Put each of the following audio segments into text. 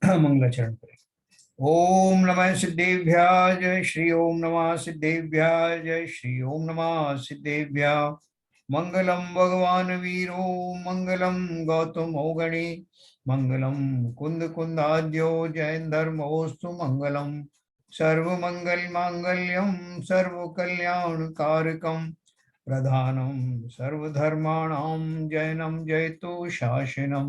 मंगलाचरण करें। ओम नमः सिद्धेभ्याय जय श्री ओम नमः सिद्धेभ्याय जय श्री ओम नमः सिद्धेभ्याय। मंगलम भगवान वीरो मंगलम गौतम गणे मंगलम कुंद कुंदाद्यो जैन धर्मोस्तु मंगलम सर्वमंगल मांगल्यम सर्व कल्याण कारकम प्रधानम सर्वधर्माणां जैनम जयतु शासनम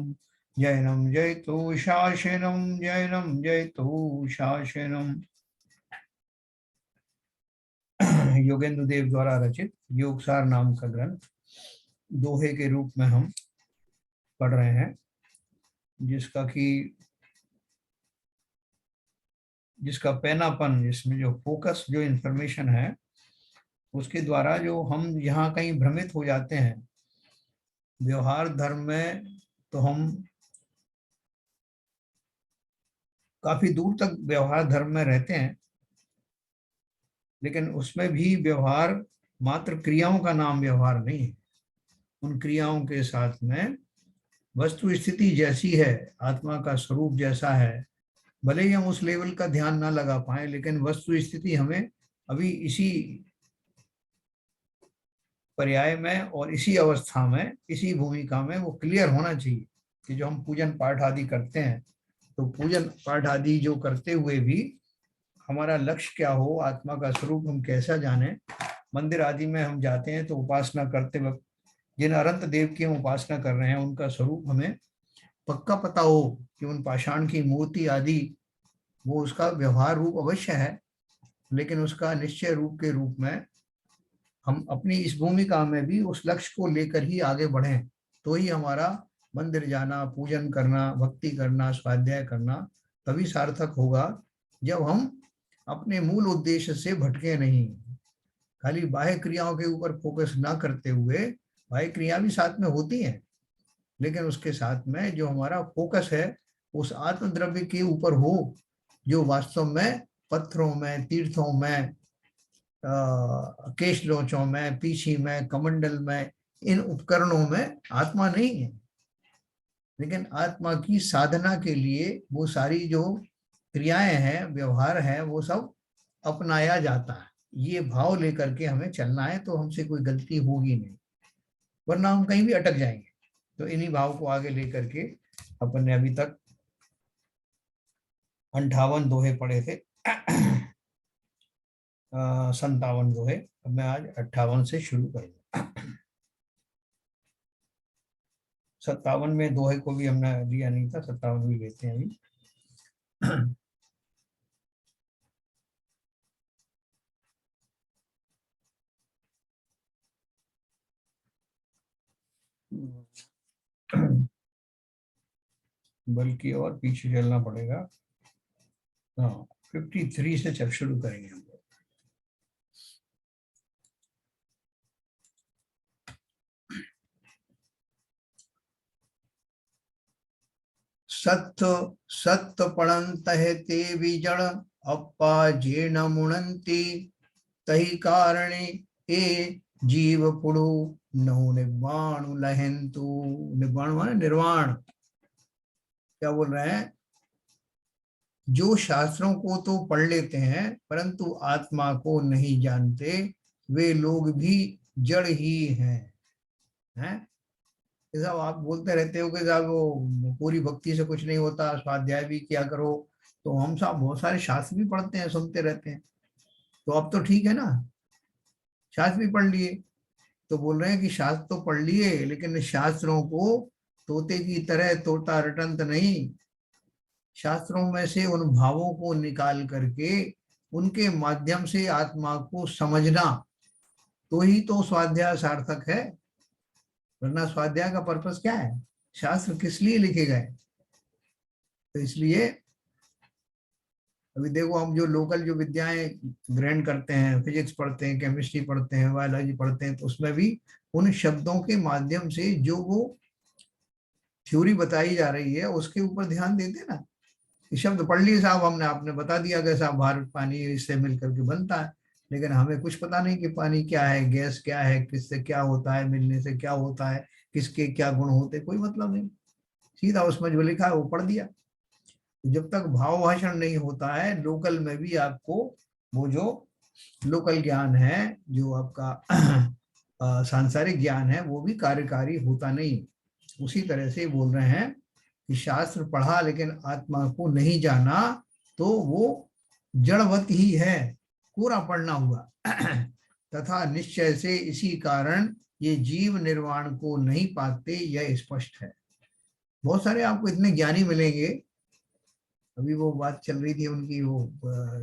जैनम जयतु शासनम जैनम जयतु शासनम। योगेंद्र देव द्वारा रचित योगसार नाम का ग्रंथ दोहे के रूप में हम पढ़ रहे हैं, जिसका पैनापन, जिसमें जो फोकस, जो इंफॉर्मेशन है, उसके द्वारा जो हम यहाँ कहीं भ्रमित हो जाते हैं। व्यवहार धर्म में तो हम काफी दूर तक व्यवहार धर्म में रहते हैं, लेकिन उसमें भी व्यवहार मात्र क्रियाओं का नाम व्यवहार नहीं है। उन क्रियाओं के साथ में वस्तु स्थिति जैसी है, आत्मा का स्वरूप जैसा है, भले ही हम उस लेवल का ध्यान ना लगा पाए, लेकिन वस्तु स्थिति हमें अभी इसी पर्याय में और इसी अवस्था में, इसी भूमिका में वो क्लियर होना चाहिए कि जो हम पूजन पाठ आदि करते हैं, तो पूजन पाठ आदि जो करते हुए भी हमारा लक्ष्य क्या हो, आत्मा का स्वरूप हम कैसा जाने। मंदिर आदि में हम जाते हैं तो उपासना करते वक्त जिन अनंत देव की हम उपासना कर रहे हैं, उनका स्वरूप हमें पक्का पता हो कि उन पाषाण की मूर्ति आदि, वो उसका व्यवहार रूप अवश्य है, लेकिन उसका निश्चय रूप के रूप में हम अपनी इस भूमिका में भी उस लक्ष्य को लेकर ही आगे बढ़ें, तो ही हमारा मंदिर जाना, पूजन करना, भक्ति करना, स्वाध्याय करना तभी सार्थक होगा, जब हम अपने मूल उद्देश्य से भटके नहीं। खाली बाह्य क्रियाओं के ऊपर फोकस ना करते हुए, बाह्य क्रिया भी साथ में होती हैं, लेकिन उसके साथ में जो हमारा फोकस है उस आत्म द्रव्य के ऊपर हो, जो वास्तव में पत्थरों में, तीर्थों में, केश लोचों में, पीछी में, कमंडल में, इन उपकरणों में आत्मा नहीं है। लेकिन आत्मा की साधना के लिए वो सारी जो क्रियाएं हैं, व्यवहार है, वो सब अपनाया जाता है। ये भाव लेकर के हमें चलना है, तो हमसे कोई गलती होगी नहीं, वरना हम कहीं भी अटक जाएंगे। तो इन्हीं भाव को आगे लेकर के अपन ने अभी तक 58 दोहे पढ़े थे, 57 दोहे। अब मैं आज 58 से शुरू करूंगा। 57 में दोहे को भी हमने लिया नहीं था, 57 भी लेते हैं अभी। बल्कि और पीछे चलना पड़ेगा। हाँ, 53 से चल शुरू करेंगे हम लोग। सत्य सत्य पढ़ंत है ते विजड़ अप्पा जे न मुणंती तही कारणे ए जीव पुड़ु नहु निर्वाण लहंतु। निर्वाण माने निर्वाण। क्या बोल रहे हैं? जो शास्त्रों को तो पढ़ लेते हैं परंतु आत्मा को नहीं जानते, वे लोग भी जड़ ही हैं। साहब आप बोलते रहते हो कि साहब वो पूरी भक्ति से कुछ नहीं होता, स्वाध्याय भी किया करो, तो हम साहब बहुत सारे शास्त्र भी पढ़ते हैं, सुनते रहते हैं, तो अब तो ठीक है ना, शास्त्र भी पढ़ लिए। तो बोल रहे हैं कि शास्त्र तो पढ़ लिए, लेकिन शास्त्रों को तोते की तरह तोता रटंत नहीं, शास्त्रों में से उन भावों को निकाल करके उनके माध्यम से आत्मा को समझना, तो ही तो स्वाध्याय सार्थक है। वरना स्वाध्याय का पर्पस क्या है? शास्त्र किस लिए लिखे गए? तो इसलिए अभी देखो, हम जो लोकल जो विद्याएं ग्रहण करते हैं, फिजिक्स पढ़ते हैं, केमिस्ट्री पढ़ते हैं, बायोलॉजी पढ़ते हैं, तो उसमें भी उन शब्दों के माध्यम से जो वो थ्योरी बताई जा रही है उसके ऊपर ध्यान देते ना। शब्द पढ़ लिए साहब हमने, आपने बता दिया कि साहब भारत पानी इससे मिलकर के बनता है, लेकिन हमें कुछ पता नहीं कि पानी क्या है, गैस क्या है, किससे क्या होता है, मिलने से क्या होता है, किसके क्या गुण होते, कोई मतलब नहीं। सीधा उसमें जो लिखा है वो पढ़ दिया। तो जब तक भाव भाषण नहीं होता है, लोकल में भी आपको वो जो लोकल ज्ञान है, जो आपका सांसारिक ज्ञान है, वो भी कार्यकारी होता नहीं। उसी तरह से बोल रहे हैं कि शास्त्र पढ़ा लेकिन आत्मा को नहीं जाना तो वो जड़वत ही है, पूरा पढ़ना हुआ। तथा निश्चय से इसी कारण ये जीव निर्वाण को नहीं पाते, यह स्पष्ट है। बहुत सारे आपको इतने ज्ञानी मिलेंगे। अभी वो बात चल रही थी उनकी, वो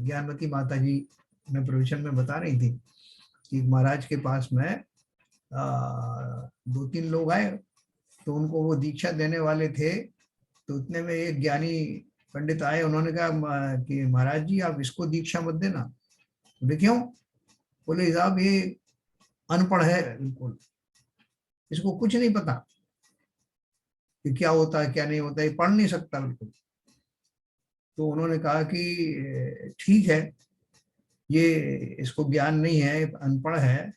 ज्ञानवती माता जी ने प्रवचन में बता रही थी कि महाराज के पास में 2-3 लोग आए, तो उनको वो दीक्षा देने वाले थे। तो उतने में एक ज्ञानी पंडित आए, उन्होंने कहा कि महाराज जी आप इसको दीक्षा मत देना। बोले क्यों? बोले साहब ये अनपढ़ है बिल्कुल, इसको कुछ नहीं पता कि क्या होता है क्या नहीं होता, ये पढ़ नहीं सकता बिल्कुल। तो उन्होंने कहा कि ठीक है, ये इसको ज्ञान नहीं है, अनपढ़ है,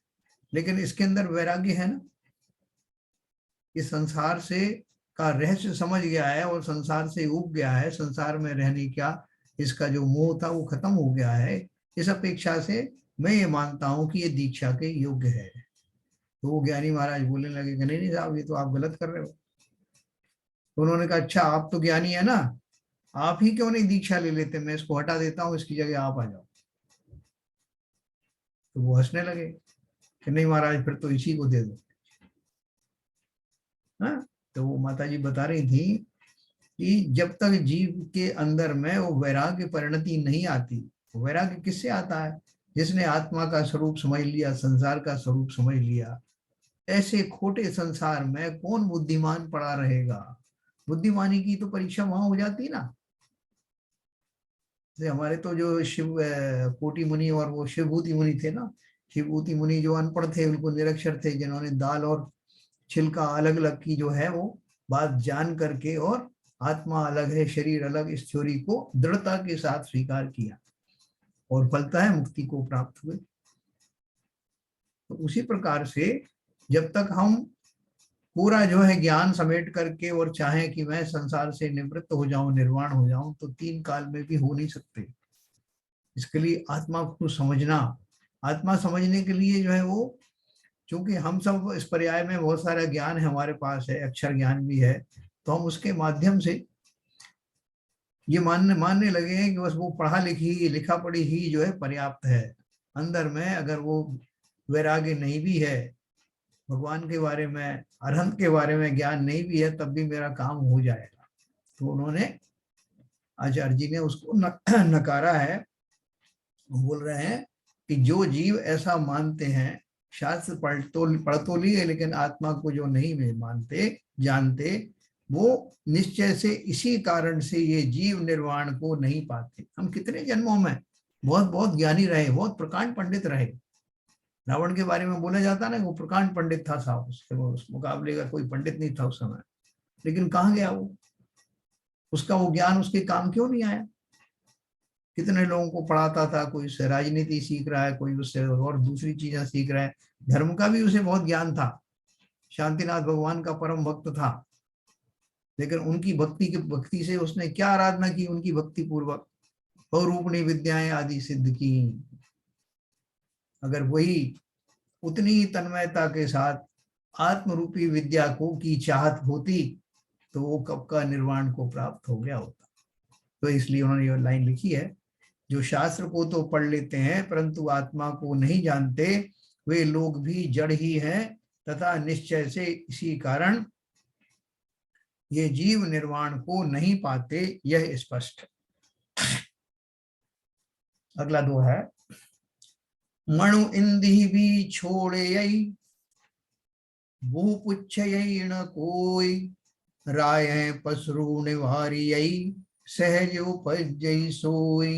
लेकिन इसके अंदर वैराग्य है ना, ये संसार से का रहस्य समझ गया है और संसार से उब गया है, संसार में रहने का इसका जो मोह था वो खत्म हो गया है। इस अपेक्षा से मैं ये मानता हूं कि ये दीक्षा के योग्य है। तो वो ज्ञानी महाराज बोलने लगे कि नहीं नहीं साहब, ये तो आप गलत कर रहे हो। तो उन्होंने कहा अच्छा आप तो ज्ञानी है ना, आप ही क्यों नहीं दीक्षा ले लेते, मैं इसको हटा देता हूँ, इसकी जगह आप आ जाओ। तो वो हंसने लगे कि नहीं महाराज फिर तो इसी को दे दो। हाँ, तो वो माता जी बता रही थी कि जब तक जीव के अंदर में वो वैराग्य परिणति नहीं आती, वैराग्य किससे आता है? जिसने आत्मा का स्वरूप समझ लिया, संसार का स्वरूप समझ लिया। ऐसे खोटे संसार में कौन बुद्धिमान पड़ा रहेगा? बुद्धिमानी की तो परीक्षा वहां हो जाती ना। जैसे हमारे तो जो शिव कोटि मुनि और वो शिवभूति मुनि थे ना, शिवभूति मुनि जो अनपढ़ थे, उनको निरक्षर थे, जिन्होंने दाल और छिलका अलग अलग की जो है वो बात जान करके और आत्मा अलग है शरीर अलग, इस थ्योरी को दृढ़ता के साथ स्वीकार किया और फलता है मुक्ति को प्राप्त हुए। तो उसी प्रकार से जब तक हम पूरा जो है ज्ञान समेट करके और चाहें कि मैं संसार से निवृत्त हो जाऊं, निर्वाण हो जाऊं, तो 3 काल में भी हो नहीं सकते। इसके लिए आत्मा को समझना, आत्मा समझने के लिए जो है वो, क्योंकि हम सब इस पर्याय में बहुत सारा ज्ञान है हमारे पास है, अक्षर ज्ञान भी है, तो हम उसके माध्यम से ये मानने लगे हैं कि बस वो पढ़ा लिखी लिखा पढ़ी ही जो है पर्याप्त है। अंदर में अगर वो वैराग्य नहीं भी है, भगवान के बारे में, अरहंत के बारे में ज्ञान नहीं भी है, तब भी मेरा काम हो जाएगा। तो उन्होंने, आचार्य जी ने उसको नकारा है। बोल रहे हैं कि जो जीव ऐसा मानते हैं, शास्त्र पढ़ तो लिए लेकिन आत्मा को जो नहीं मानते जानते, वो निश्चय से इसी कारण से ये जीव निर्वाण को नहीं पाते। हम कितने जन्मों में बहुत बहुत ज्ञानी रहे, बहुत प्रकांड पंडित रहे। रावण के बारे में बोला जाता ना, वो प्रकांड पंडित था साहब, उसके उस मुकाबले का कोई पंडित नहीं था उस समय। लेकिन कहाँ गया वो? उसका वो ज्ञान उसके काम क्यों नहीं आया? कितने लोगों को पढ़ाता था, कोई उससे राजनीति सीख रहा है, कोई उससे और दूसरी चीजें सीख रहा है, धर्म का भी उसे बहुत ज्ञान था, शांतिनाथ भगवान का परम भक्त था। लेकिन उनकी भक्ति से उसने क्या आराधना की? उनकी भक्ति पूर्वक बहुरूपणी विद्याएं आदि सिद्ध की। अगर वही उतनी ही तन्मयता के साथ आत्मरूपी विद्या को की चाहत होती, तो वो कब का निर्वाण को प्राप्त हो गया होता। तो इसलिए उन्होंने ये लाइन लिखी है, जो शास्त्र को तो पढ़ लेते हैं परंतु आत्मा को नहीं जानते, वे लोग भी जड़ ही हैं, तथा निश्चय से इसी कारण ये जीव निर्वाण को नहीं पाते, यह स्पष्ट। अगला 2 है, मणु इंदि भी छोड़े यही, भू पुच्छ यही न कोई, राय पसरू निवारी यही, सहज उपजई सोई।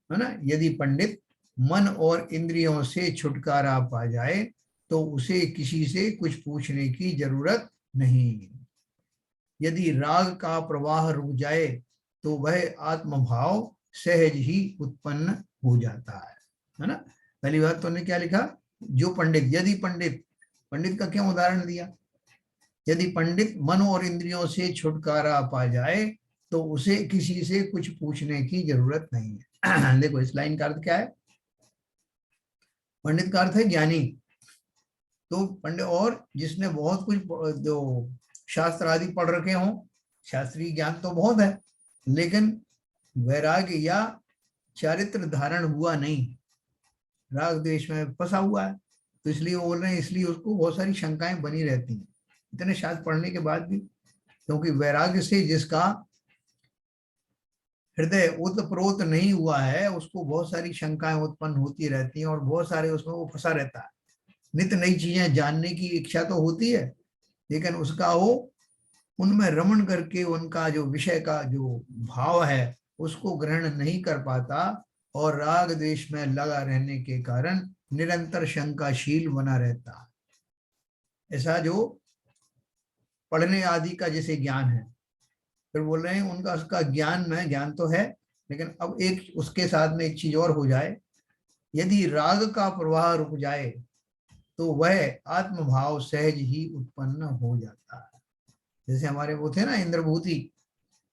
है ना? यदि पंडित मन और इंद्रियों से छुटकारा पा जाए तो उसे किसी से कुछ पूछने की जरूरत नहीं। यदि राग का प्रवाह रुक जाए तो वह आत्मभाव सहज ही उत्पन्न हो जाता है ना? पहली बात तो ने क्या लिखा? जो पंडित, यदि पंडित, पंडित का क्यों उदाहरण दिया? यदि पंडित मन और इंद्रियों से छुटकारा पा जाए तो उसे किसी से कुछ पूछने की जरूरत नहीं है। देखो इस लाइन का अर्थ क्या है। पंडित का अर्थ है ज्ञानी। तो पंडित और जिसने बहुत कुछ जो शास्त्र आदि पढ़ रखे हों, शास्त्रीय ज्ञान तो बहुत है, लेकिन वैराग्य या चारित्र धारण हुआ नहीं, राग द्वेष में फंसा हुआ है, तो इसलिए वो बोल रहे हैं, इसलिए उसको बहुत सारी शंकाएं बनी रहती हैं इतने शास्त्र पढ़ने के बाद भी। क्योंकि वैराग्य से जिसका हृदय ओतप्रोत नहीं हुआ है उसको बहुत सारी शंकाएं उत्पन्न होती रहती हैं और बहुत सारे उसमें वो फंसा रहता है। नित्य नई चीजें जानने की इच्छा तो होती है, लेकिन उसका वो उनमें रमण करके उनका जो विषय का जो भाव है उसको ग्रहण नहीं कर पाता और राग द्वेष में लगा रहने के कारण निरंतर शंकाशील बना रहता है। ऐसा जो पढ़ने आदि का जैसे ज्ञान है, फिर बोल रहे हैं उनका उसका ज्ञान में ज्ञान तो है, लेकिन अब एक उसके साथ में एक चीज और हो जाए, यदि राग का प्रवाह रुक जाए तो वह आत्मभाव सहज ही उत्पन्न हो जाता है। जैसे हमारे वो थे ना इंद्रभूति,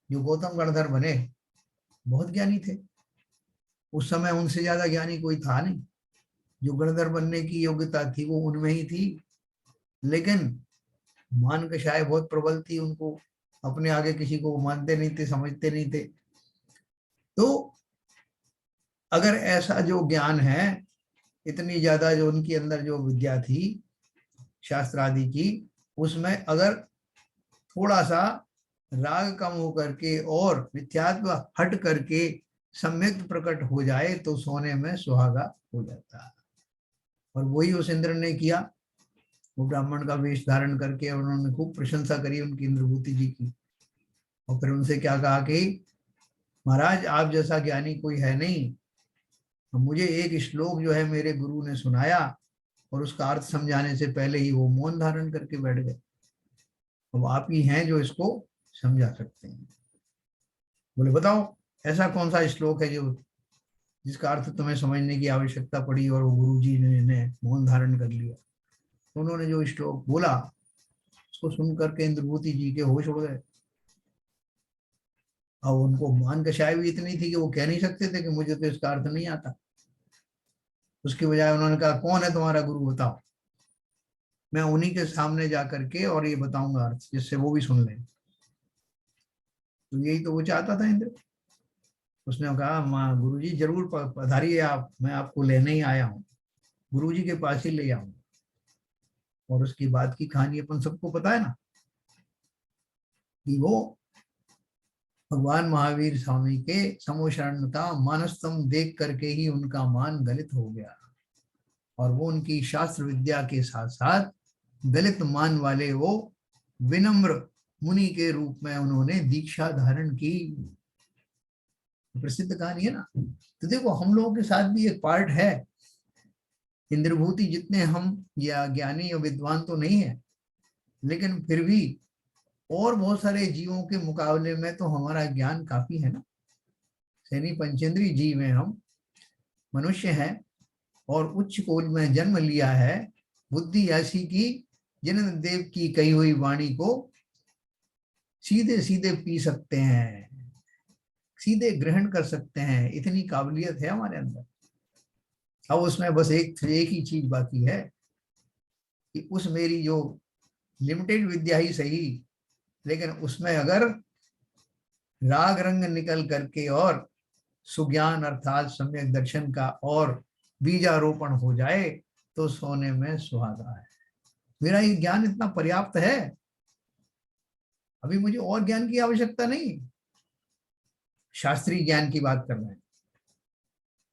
जो गौतम गणधर बने, बहुत ज्ञानी थे। उस समय उनसे ज्यादा ज्ञानी कोई था नहीं, जो गणधर बनने की योग्यता थी वो उनमें ही थी, लेकिन मान कषाय बहुत प्रबल थी, उनको अपने आगे किसी को मानते नहीं थे, समझते नहीं थे। तो अगर ऐसा जो ज्ञान है, इतनी ज्यादा जो उनके अंदर जो विद्या थी शास्त्र आदि की, उसमें अगर थोड़ा सा राग कम होकर के और मिथ्यात्व हट करके सम्यक प्रकट हो जाए तो सोने में सुहागा हो जाता है। और वही उस इंद्र ने किया। वो ब्राह्मण का वेश धारण करके उन्होंने खूब प्रशंसा करी उनकी इंद्रभूति जी की, और फिर उनसे क्या कहा कि महाराज आप जैसा ज्ञानी कोई है नहीं, मुझे एक श्लोक जो है मेरे गुरु ने सुनाया और उसका अर्थ समझाने से पहले ही वो मौन धारण करके बैठ गए। अब आप ही हैं जो इसको समझा सकते हैं। बोले बताओ ऐसा कौन सा श्लोक है जो जिसका अर्थ तुम्हें समझने की आवश्यकता पड़ी और वो गुरु जी ने मौन धारण कर लिया। तो उन्होंने जो श्लोक बोला उसको सुन करके इंद्रभूति जी के होश उड़ गए। अब उनको मान कषाय भी इतनी थी कि वो कह नहीं सकते थे कि मुझे तो इसका अर्थ नहीं आता। उसके बजाय उन्होंने कहा कौन है तुम्हारा गुरु बताओ, मैं उन्हीं के सामने जा करके और ये बताऊंगा अर्थ, जिससे वो भी सुन लें। तो यही तो वो चाहता था इंद्र। उसने कहा माँ गुरु जी जरूर पधारिए आप, मैं आपको लेने ही आया हूँ, गुरु जी के पास ही ले आऊंगा। और उसकी बात की कहानी अपन सबको पता है ना, कि वो भगवान महावीर स्वामी के समोशरण का मानस्तम देख करके ही उनका मान गलित हो गया, और वो उनकी शास्त्र विद्या के साथ साथ गलित मान वाले वो विनम्र मुनि के रूप में उन्होंने दीक्षा धारण की। प्रसिद्ध कहानी है ना। तो देखो हम लोगों के साथ भी एक पार्ट है। इंद्रभूति जितने हम या ज्ञानी और विद्वान तो नहीं है, लेकिन फिर भी और बहुत सारे जीवों के मुकाबले में तो हमारा ज्ञान काफी है ना। सैनी पंचेंद्री जीव में हम मनुष्य हैं और उच्च कोल में जन्म लिया है। बुद्धि ऐसी की जिन देव की कही हुई वाणी को सीधे सीधे पी सकते हैं, सीधे ग्रहण कर सकते हैं, इतनी काबिलियत है हमारे अंदर। अब उसमें बस एक ही चीज बाकी है कि उस मेरी जो लिमिटेड विद्या ही सही, लेकिन उसमें अगर राग रंग निकल करके और सुज्ञान अर्थात सम्यक दर्शन का और बीजारोपण हो जाए तो सोने में सुहागा है। मेरा ये ज्ञान इतना पर्याप्त है, अभी मुझे और ज्ञान की आवश्यकता नहीं। शास्त्रीय ज्ञान की बात कर रहे हैं।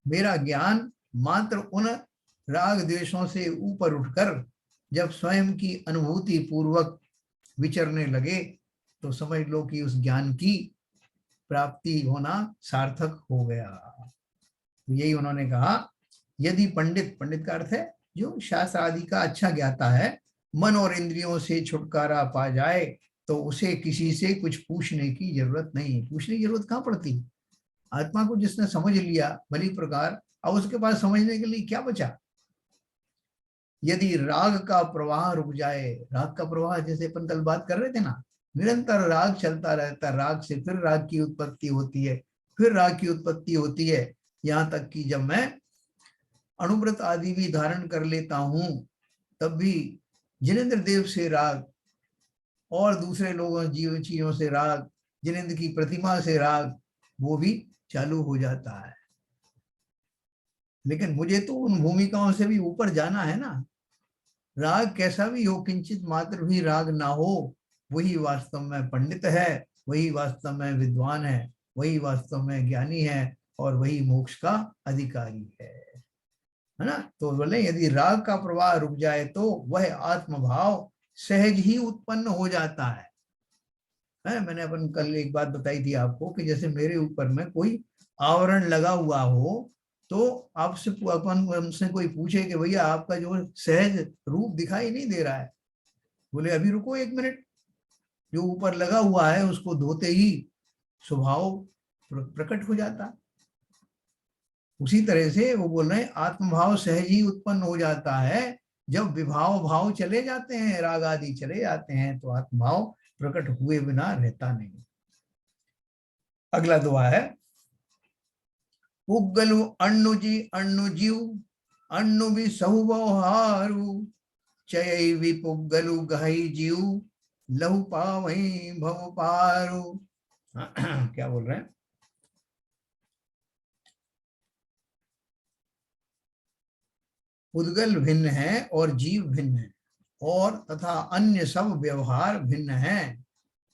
मेरा ज्ञान मात्र उन राग द्वेषों से ऊपर उठकर जब स्वयं की अनुभूति पूर्वक विचरने लगे तो समझ लो कि उस ज्ञान की प्राप्ति होना सार्थक हो गया। यही उन्होंने कहा, यदि पंडित, पंडित का अर्थ है जो शास्त्र आदि का अच्छा ज्ञाता है, मन और इंद्रियों से छुटकारा पा जाए तो उसे किसी से कुछ पूछने की जरूरत नहीं। पूछने की जरूरत कहाँ पड़ती। आत्मा को जिसने समझ लिया भली प्रकार, अब उसके पास समझने के लिए क्या बचा। यदि राग का प्रवाह रुक जाए, राग का प्रवाह जैसे अपन कल बात कर रहे थे ना, निरंतर राग चलता रहता है, राग से फिर राग की उत्पत्ति होती है, फिर राग की उत्पत्ति होती है, यहाँ तक कि जब मैं अणुव्रत आदि भी धारण कर लेता हूं तब भी जिनेन्द्र देव से राग और दूसरे लोगों जीव चीजों से राग, जिनेन्द्र की प्रतिमा से राग, वो भी चालू हो जाता है। लेकिन मुझे तो उन भूमिकाओं से भी ऊपर जाना है ना। राग कैसा भी हो, किंचित मात्र भी राग ना हो, वही वास्तव में पंडित है, वही वास्तव में विद्वान है, वही वास्तव में ज्ञानी है, और वही मोक्ष का अधिकारी है ना। तो बोले यदि राग का प्रवाह रुक जाए तो वह आत्मभाव सहज ही उत्पन्न हो जाता है। मैंने अपन कल एक बात बताई थी आपको कि जैसे मेरे ऊपर में कोई आवरण लगा हुआ हो, तो आपसे अपन हमसे कोई पूछे कि भैया आपका जो सहज रूप दिखाई नहीं दे रहा है, बोले अभी रुको 1 मिनट, जो ऊपर लगा हुआ है उसको धोते ही स्वभाव प्रकट हो जाता। उसी तरह से वो बोल रहे हैं आत्मभाव सहज ही उत्पन्न हो जाता है। जब विभाव भाव चले जाते हैं, राग आदि चले जाते हैं, तो आत्मभाव प्रकट हुए बिना रहता नहीं। अगला दुआ है, पुग्गलु अण्णुजी अण्णुजीव अण्णु भी सहु बहुहारु चय भी पुग्गलु गहई जीव लहु पावई भव पारु। क्या बोल रहे हैं? पुद्गल भिन्न है और जीव भिन्न है, और तथा अन्य सब व्यवहार भिन्न है।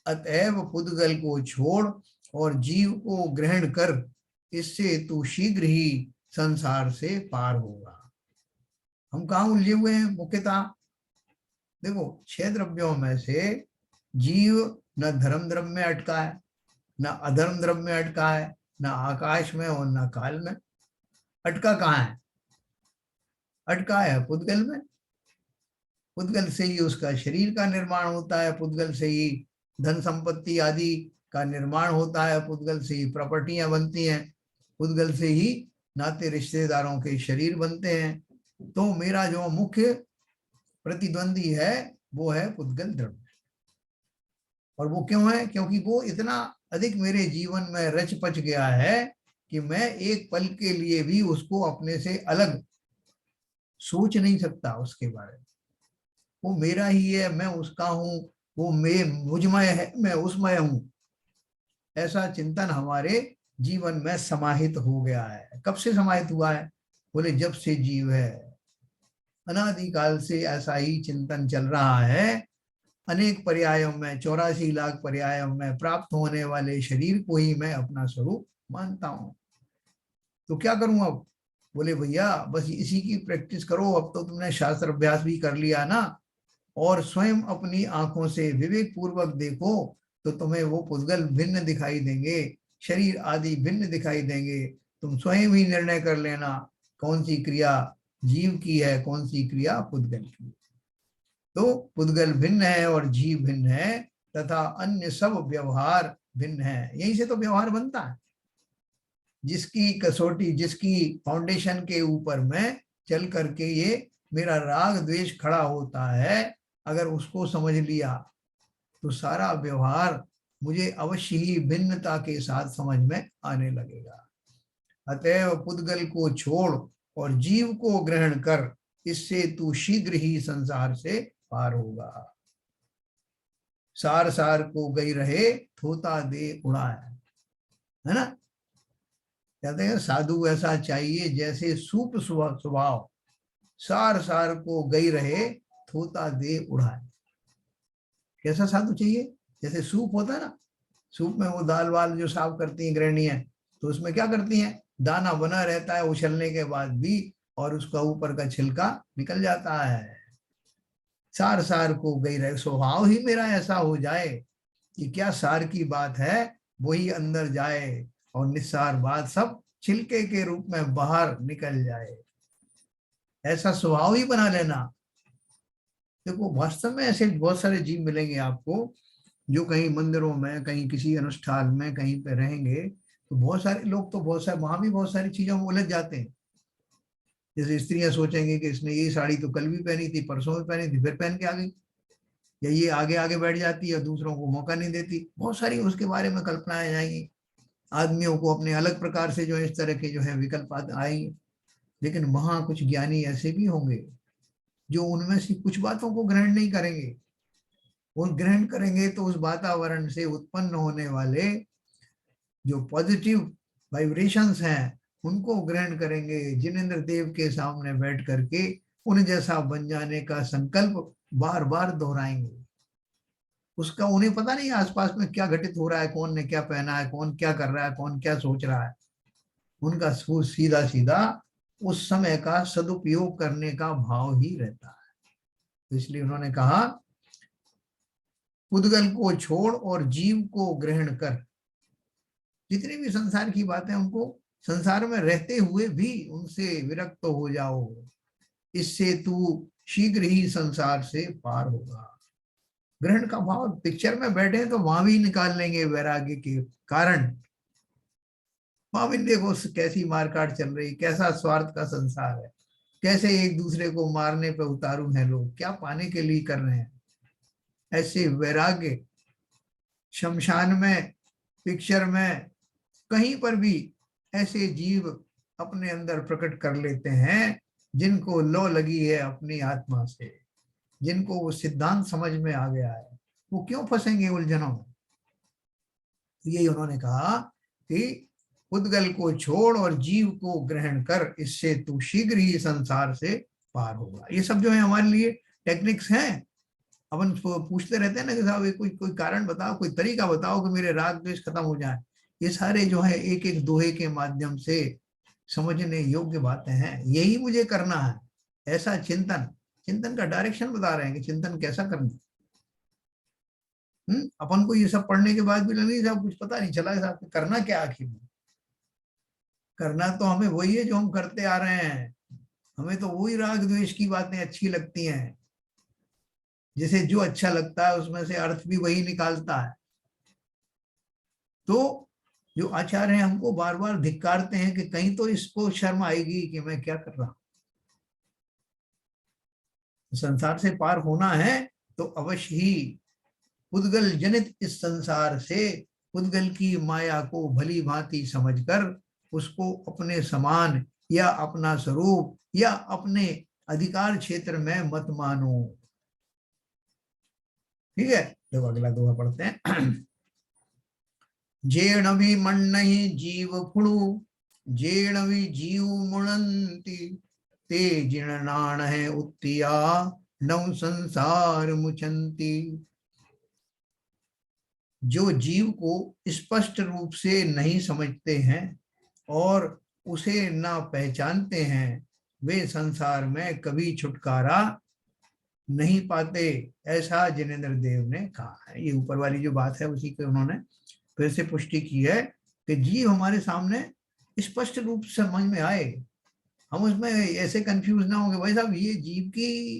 अतएव पुद्गल को छोड़ और जीव को ग्रहण कर, इससे तू शीघ्र ही संसार से पार होगा। हम कहाँ उलझे हुए हैं मुख्यतः? देखो, 6 द्रव्यों में से जीव न धर्म द्रव्य में अटका है, न अधर्म द्रव्य में अटका है, न आकाश में और न काल में। अटका कहाँ है? अटका है पुद्गल में। पुद्गल से ही उसका शरीर का निर्माण होता है, पुद्गल से ही धन संपत्ति आदि का निर्माण होता है, पुद्गल से ही प्रॉपर्टियां बनती हैं, पुद्गल से ही नाते रिश्तेदारों के शरीर बनते हैं। तो मेरा जो मुख्य प्रतिद्वंदी है वो है पुद्गल द्रव्य। और वो क्यों है? क्योंकि वो इतना अधिक मेरे जीवन में रच पच गया है कि मैं एक पल के लिए भी उसको अपने से अलग सोच नहीं सकता उसके बारे में। वो मेरा ही है, मैं उसका हूं, वो मैं मुझमय है, मैं उसमय हूं। ऐसा चिंतन हमारे जीवन में समाहित हो गया है। कब से समाहित हुआ है? बोले जब से जीव है, अनादिकाल से ऐसा ही चिंतन चल रहा है। अनेक पर्यायों में, 84 लाख पर्यायों में प्राप्त होने वाले शरीर को ही मैं अपना स्वरूप मानता हूं। तो क्या करूं अब? बोले भैया बस इसी की प्रैक्टिस करो। अब तो तुमने शास्त्र अभ्यास भी कर लिया ना, और स्वयं अपनी आंखों से विवेक पूर्वक देखो तो तुम्हें वो पुद्गल भिन्न दिखाई देंगे, शरीर आदि भिन्न दिखाई देंगे। तुम स्वयं ही निर्णय कर लेना कौन सी क्रिया जीव की है, कौन सी क्रिया पुद्गल की। तो पुद्गल भिन्न है और जीव भिन्न है, तथा अन्य सब व्यवहार भिन्न है। यहीं से तो व्यवहार बनता है। जिसकी कसौटी, जिसकी फाउंडेशन के ऊपर में चल करके ये मेरा राग द्वेष खड़ा होता है, अगर उसको समझ लिया तो सारा व्यवहार मुझे अवश्य ही भिन्नता के साथ समझ में आने लगेगा। अतएव पुद्गल को छोड़ और जीव को ग्रहण कर, इससे तू शीघ्र ही संसार से पार होगा। सार सार को गई रहे, थोता दे उड़ाए, है ना। कहते हैं साधु ऐसा चाहिए जैसे सूप स्वभाव, सार सार को गई रहे, थोता दे उड़ाए। कैसा साधु चाहिए? जैसे सूप होता है ना, सूप में वो दाल वाल जो साफ करती हैं गृहिणियां, तो उसमें क्या करती हैं, दाना बना रहता है उछलने के बाद भी, और उसका ऊपर का छिलका निकल जाता है। सार सार को गई रहे, स्वभाव ही मेरा ऐसा हो जाए कि क्या सार की बात है वही अंदर जाए, और निस्सार बात सब छिलके के रूप में बाहर निकल जाए। ऐसा स्वभाव ही बना लेना। देखो वास्तव में ऐसे बहुत सारे जीव मिलेंगे आपको, जो कहीं मंदिरों में, कहीं किसी अनुष्ठान में, कहीं पे रहेंगे, तो बहुत सारे लोग तो बहुत सारे वहां भी बहुत सारी चीजों में उलझ जाते हैं। जैसे स्त्रियां सोचेंगे कि इसने ये साड़ी तो कल भी पहनी थी, परसों भी पहनी थी, फिर पहन के आ गई, या ये आगे आगे बैठ जाती है, दूसरों को मौका नहीं देती, बहुत सारी उसके बारे में कल्पनाएं जाएंगी। आदमियों को अपने अलग प्रकार से जो है इस तरह के जो है विकल्प आएंगे। लेकिन वहां कुछ ज्ञानी ऐसे भी होंगे जो उनमें से कुछ बातों को ग्रहण नहीं करेंगे। वो ग्रहण करेंगे तो उस वातावरण से उत्पन्न होने वाले जो पॉजिटिव वाइब्रेशंस हैं उनको ग्रहण करेंगे। जिनेंद्र देव के सामने बैठ करके उन जैसा बन जाने का संकल्प बार बार दोहराएंगे। उसका उन्हें पता नहीं आसपास में क्या घटित हो रहा है, कौन ने क्या पहना है, कौन क्या कर रहा है, कौन क्या सोच रहा है। उनका सीधा सीधा उस समय का सदुपयोग करने का भाव ही रहता है। तो इसलिए उन्होंने कहा, उद्गल को छोड़ और जीव को ग्रहण कर। जितनी भी संसार की बातें, उनको संसार में रहते हुए भी उनसे विरक्त हो जाओ, इससे तू शीघ्र ही संसार से पार होगा। ग्रहण का भाव, पिक्चर में बैठे तो वहां भी निकाल लेंगे वैराग्य के कारण। वहां भी देखो कैसी मारकाट चल रही, कैसा स्वार्थ का संसार है, कैसे एक दूसरे को मारने पे उतारू हैं लोग, क्या पाने के लिए कर रहे हैं। ऐसे वैराग्य शमशान में, पिक्चर में, कहीं पर भी ऐसे जीव अपने अंदर प्रकट कर लेते हैं जिनको लौ लगी है अपनी आत्मा से, जिनको वो सिद्धांत समझ में आ गया है। वो क्यों फंसेंगे उलझनों में। यही उन्होंने कहा कि उद्गल को छोड़ और जीव को ग्रहण कर, इससे तू शीघ्र ही संसार से पार होगा। ये सब जो है हमारे लिए टेक्निक्स हैं। अपन पूछते रहते हैं ना कि साहब कोई कोई कारण बताओ, कोई तरीका बताओ कि मेरे राग द्वेष खत्म हो जाए। ये सारे जो है एक एक दोहे के माध्यम से समझने योग्य बातें हैं। यही मुझे करना है, ऐसा चिंतन, चिंतन का डायरेक्शन बता रहे हैं कि चिंतन कैसा करना। अपन को ये सब पढ़ने के बाद भी नहीं साहब कुछ पता नहीं चला साहब करना क्या आखिर में। करना तो हमें वही है जो हम करते आ रहे हैं। हमें तो वही राग द्वेष की बातें अच्छी लगती हैं। जिसे जो अच्छा लगता है उसमें से अर्थ भी वही निकालता है। तो जो आचार्य हैं हमको बार बार धिक्कारते हैं कि कहीं तो इसको शर्म आएगी कि मैं क्या कर रहा हूं। संसार से पार होना है तो अवश्य ही उद्गल जनित इस संसार से उद्गल की माया को भली भांति समझकर उसको अपने समान या अपना स्वरूप या अपने अधिकार क्षेत्र में मत मानो। ठीक है, देखो अगला दोहा पढ़ते हैं। जेण भी मन नहीं जीव फुड़ू, जेण भी जीव मुणंती, ते जिण नाण है उत्तिया, नव संसार मुचंती। जो जीव को स्पष्ट रूप से नहीं समझते हैं और उसे ना पहचानते हैं, वे संसार में कभी छुटकारा नहीं पाते, ऐसा जिनेंद्र देव ने कहा है। ये ऊपर वाली जो बात है उसी के उन्होंने फिर से पुष्टि की है कि जीव हमारे सामने स्पष्ट रूप से समझ में आए, हम उसमें ऐसे कंफ्यूज ना हो कि भाई साहब ये जीव की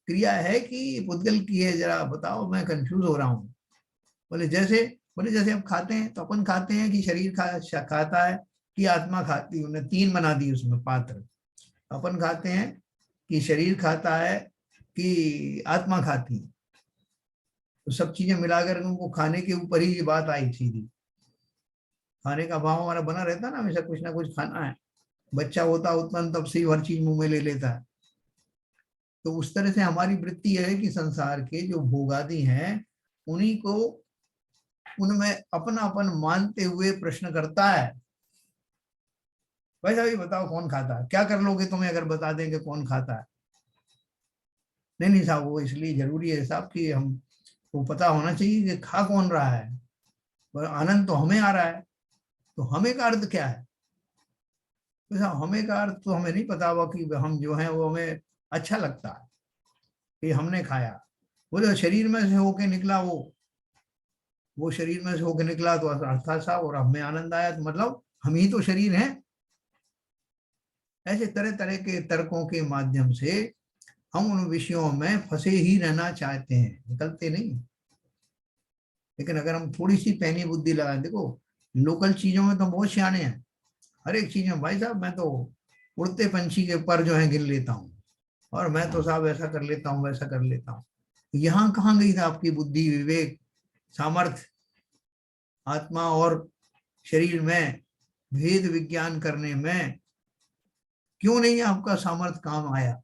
क्रिया है कि पुद्गल की है, जरा बताओ, मैं कंफ्यूज हो रहा हूँ। बोले जैसे अब खाते हैं तो अपन खाते हैं कि शरीर खाता है कि आत्मा खाती है। उन्हें तीन बना दी उसमें पात्र। अपन खाते हैं कि शरीर खाता है कि आत्मा खाती है। तो सब चीजें मिलाकर उनको खाने के ऊपर ही ये बात आई सीधी। खाने का भाव हमारा बना रहता है ना, हमेशा कुछ ना कुछ खाना है। बच्चा होता उत्पन्न तब से ही हर चीज मुंह में ले लेता है। तो उस तरह से हमारी वृत्ति है कि संसार के जो भोगादि हैं उन्हीं को उनमें अपनापन मानते हुए प्रश्न करता है, भाई साहब ये बताओ कौन खाता है, क्या कर लोगे तुम्हें अगर बता दें कि कौन खाता है। नहीं नहीं साहब, वो इसलिए जरूरी है साहब कि हम को पता होना चाहिए कि खा कौन रहा है, और आनंद तो हमें आ रहा है। तो हमें का अर्थ क्या है। तो साहब हमें का अर्थ तो हमें नहीं पता हुआ कि हम जो है वो हमें अच्छा लगता है कि हमने खाया। बोले शरीर में से होके निकला, वो शरीर में से होके निकला तो अर्थात साहब, और हमें आनंद आया तो मतलब हम ही तो शरीर हैं। ऐसे तरह तरह के तर्कों के माध्यम से हम उन विषयों में फंसे ही रहना चाहते हैं, निकलते नहीं। लेकिन अगर हम थोड़ी सी पैनी बुद्धि लगाएं, देखो लोकल चीजों में तो बहुत सियाने हैं। हर एक चीज में भाई साहब मैं तो उड़ते पंछी के पर जो है गिन लेता हूँ, और मैं तो साहब ऐसा कर लेता हूँ, वैसा कर लेता हूँ। यहाँ कहाँ गई था आपकी बुद्धि, विवेक, सामर्थ्य, आत्मा और शरीर में भेद विज्ञान करने में क्यों नहीं आपका सामर्थ्य काम आया?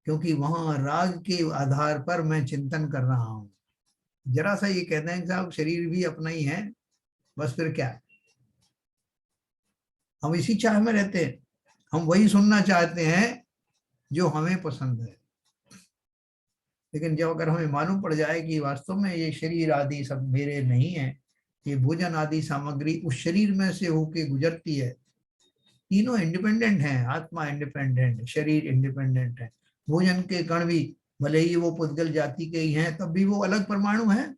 क्योंकि वहां राग के आधार पर मैं चिंतन कर रहा हूं। जरा सा ये कहते हैं कि साहब शरीर भी अपना ही है, बस फिर क्या है? हम इसी चाह में रहते हैं, हम वही सुनना चाहते हैं जो हमें पसंद है। लेकिन जब अगर हमें मालूम पड़ जाए कि वास्तव में ये शरीर आदि सब मेरे नहीं है, ये भोजन आदि सामग्री उस शरीर में से होके गुजरती है, तीनों इंडिपेंडेंट हैं, आत्मा इंडिपेंडेंट, शरीर इंडिपेंडेंट है, भोजन के कण भी भले ही वो पुद्गल जाति के ही हैं, तब भी वो अलग परमाणु हैं,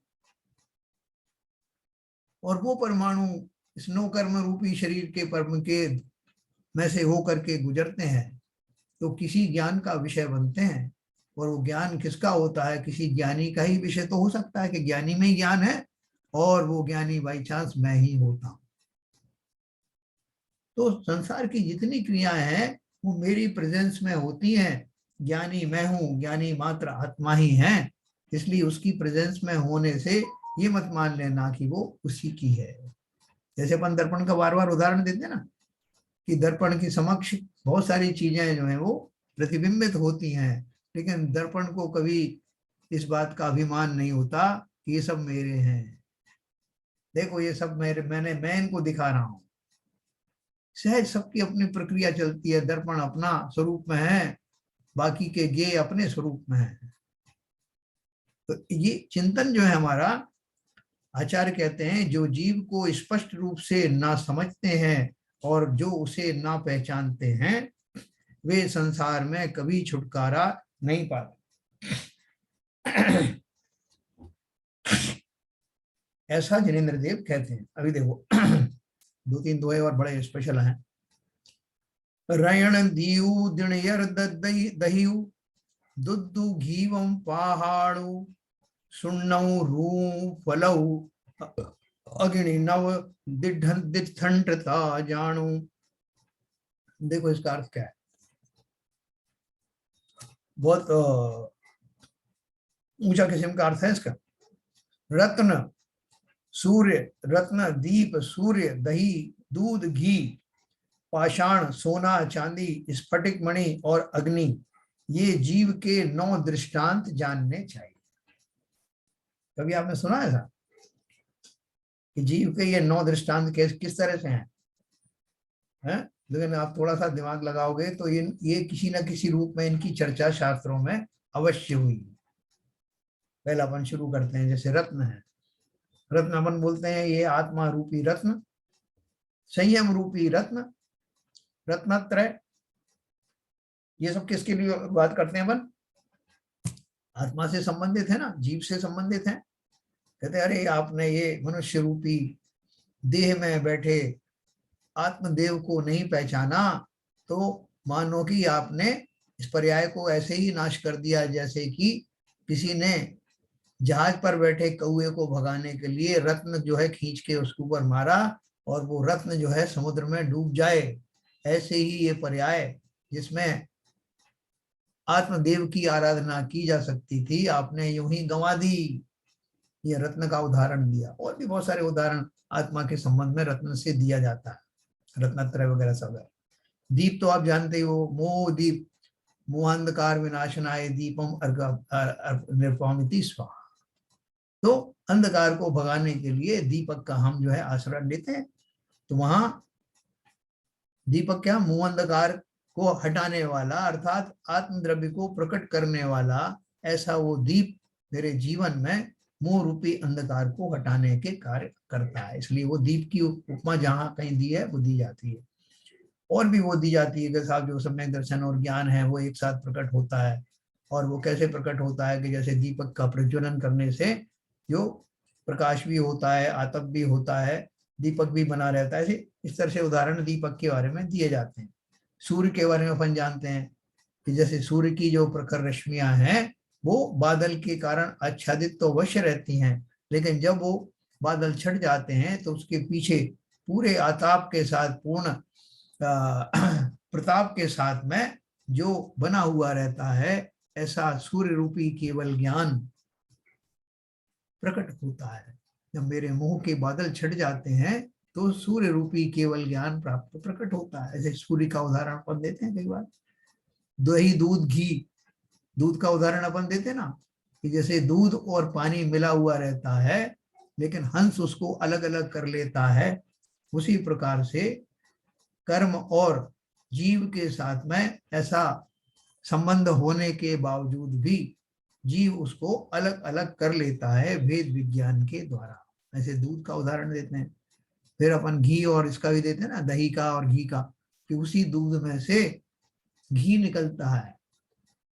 और वो परमाणु स्नो कर्म रूपी शरीर के परम के में से होकर के गुजरते हैं, तो किसी ज्ञान का विषय बनते हैं। और वो ज्ञान किसका होता है? किसी ज्ञानी का ही विषय तो हो सकता है कि ज्ञानी में ही ज्ञान है, और वो ज्ञानी बाई चांस मैं ही होता हूं। तो संसार की जितनी क्रियाएं हैं वो मेरी प्रेजेंस में होती हैं। ज्ञानी मैं हूं, ज्ञानी मात्र आत्मा ही है, इसलिए उसकी प्रेजेंस में होने से ये मत मान लेना कि वो उसी की है। जैसे अपन दर्पण का बार बार उदाहरण देते हैं ना, कि दर्पण के समक्ष बहुत सारी चीजें जो है वो प्रतिबिंबित होती हैं, लेकिन दर्पण को कभी इस बात का अभिमान नहीं होता कि ये सब मेरे हैं, देखो ये सब मेरे, मैं इनको दिखा रहा हूं। सहज सबकी अपनी प्रक्रिया चलती है, दर्पण अपना स्वरूप में है, बाकी के गे अपने स्वरूप में है। तो ये चिंतन जो है हमारा, आचार्य कहते हैं जो जीव को स्पष्ट रूप से ना समझते हैं और जो उसे ना पहचानते हैं, वे संसार में कभी छुटकारा नहीं पाते। ऐसा जिनेंद्र देव कहते हैं। अभी देखो दो तीन दोहे और बड़े स्पेशल हैं। रयण दीऊ दिणयर दहियु दुद्धु घीवम पहाड़ू सुन्नऊ रू फलऊ अग्नि नव दिठंत्रता जानू। देखो इसका अर्थ क्या है, बहुत ऊंचा किस्म का अर्थ है इसका। रत्न, सूर्य, रत्न, दीप, सूर्य, दही, दूध, घी, पाषाण, सोना, चांदी, स्फटिक मणि और अग्नि, ये जीव के 9 दृष्टांत जानने चाहिए। कभी आपने सुना है ऐसा कि जीव के ये 9 दृष्टांत किस तरह से हैं? लेकिन आप थोड़ा सा दिमाग लगाओगे तो ये किसी न किसी रूप में इनकी चर्चा शास्त्रों में अवश्य हुई। पहला अपन शुरू करते हैं, जैसे रत्न है। रत्न अपन बोलते हैं ये आत्मा रूपी रत्न, संयम रूपी रत्न, रत्नत्रय, ये सब किसके लिए बात करते हैं अपन? आत्मा से संबंधित है ना, जीव से संबंधित है। कहते अरे आपने ये मनुष्य रूपी देह में बैठे आत्मदेव को नहीं पहचाना, तो मानो कि आपने इस पर्याय को ऐसे ही नाश कर दिया जैसे कि किसी ने जहाज पर बैठे कौए को भगाने के लिए रत्न जो है खींच के उसके ऊपर मारा और वो रत्न जो है समुद्र में डूब जाए। ऐसे ही ये पर्याय जिसमें आत्मदेव की आराधना की जा सकती थी, आपने यूं ही गंवा दी। ये रत्न का उदाहरण दिया, और भी बहुत सारे उदाहरण आत्मा के संबंध में रत्न से दिया जाता है, रत्नत्रय वगैरह सब है। दीप तो आप जानते ही हो, मोह दीप मोहांधकार विनाशनाय दीपम निर्वामिति स्वाहा। तो अंधकार को भगाने के लिए दीपक का हम जो है आश्रय लेते हैं। तो वहां दीपक क्या, मुंह अंधकार को हटाने वाला अर्थात आत्मद्रव्य को प्रकट करने वाला ऐसा वो दीप मेरे जीवन में मोह रूपी अंधकार को हटाने के कार्य करता है। इसलिए वो दीप की उपमा जहां कहीं दी है वो दी जाती है। और भी वो दी जाती है कि साहब जो सम्यक दर्शन और ज्ञान है वो एक साथ प्रकट होता है। और वो कैसे प्रकट होता है कि जैसे दीपक का प्रज्वलन करने से जो प्रकाश भी होता है, आतप भी होता है, दीपक भी बना रहता है। इस तरह से उदाहरण दीपक के बारे में दिए जाते हैं। सूर्य के बारे में अपन जानते हैं कि जैसे सूर्य की जो प्रखर रश्मियां हैं वो बादल के कारण आच्छादित तो अवश्य रहती हैं, लेकिन जब वो बादल छट जाते हैं तो उसके पीछे पूरे आताप के साथ पूर्ण प्रताप के साथ में जो बना हुआ रहता है, ऐसा सूर्य रूपी केवल ज्ञान प्रकट होता है। जब मेरे मुंह के बादल छट जाते हैं तो सूर्य रूपी केवल ज्ञान प्राप्त प्रकट होता है। ऐसे सूर्य का उदाहरण अपन देते हैं कई बार, दही दूध घी, दूध का उदाहरण अपन देते ना, कि जैसे दूध और पानी मिला हुआ रहता है लेकिन हंस उसको अलग अलग कर लेता है, उसी प्रकार से कर्म और जीव के साथ में ऐसा संबंध होने के बावजूद भी जीव उसको अलग अलग कर लेता है वेद विज्ञान के द्वारा। ऐसे दूध का उदाहरण देते हैं, फिर अपन घी और इसका भी देते हैं ना, दही का और घी का, कि उसी दूध में से घी निकलता है,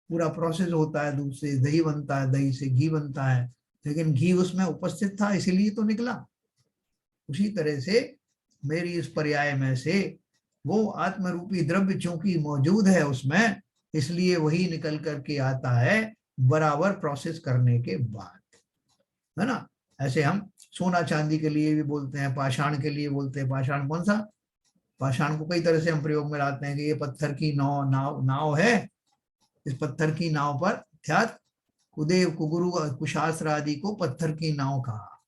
पूरा प्रोसेस होता है, दूध से दही बनता है, दही से घी बनता है, लेकिन घी उसमें उपस्थित था इसीलिए तो निकला। उसी तरह से मेरी इस पर्याय में से वो आत्मरूपी द्रव्य चूंकि मौजूद है उसमें, इसलिए वही निकल करके आता है बराबर प्रोसेस करने के बाद, है ना। ऐसे हम सोना चांदी के लिए भी बोलते हैं, पाषाण के लिए बोलते हैं। पाषाण कौन सा? पाषाण को कई तरह से हम प्रयोग में लाते हैं कि ये पत्थर की नाव है, इस पत्थर की नाव पर अर्थात कुदेव कुगुरु कुशास्त्र आदि को पत्थर की नाव कहा,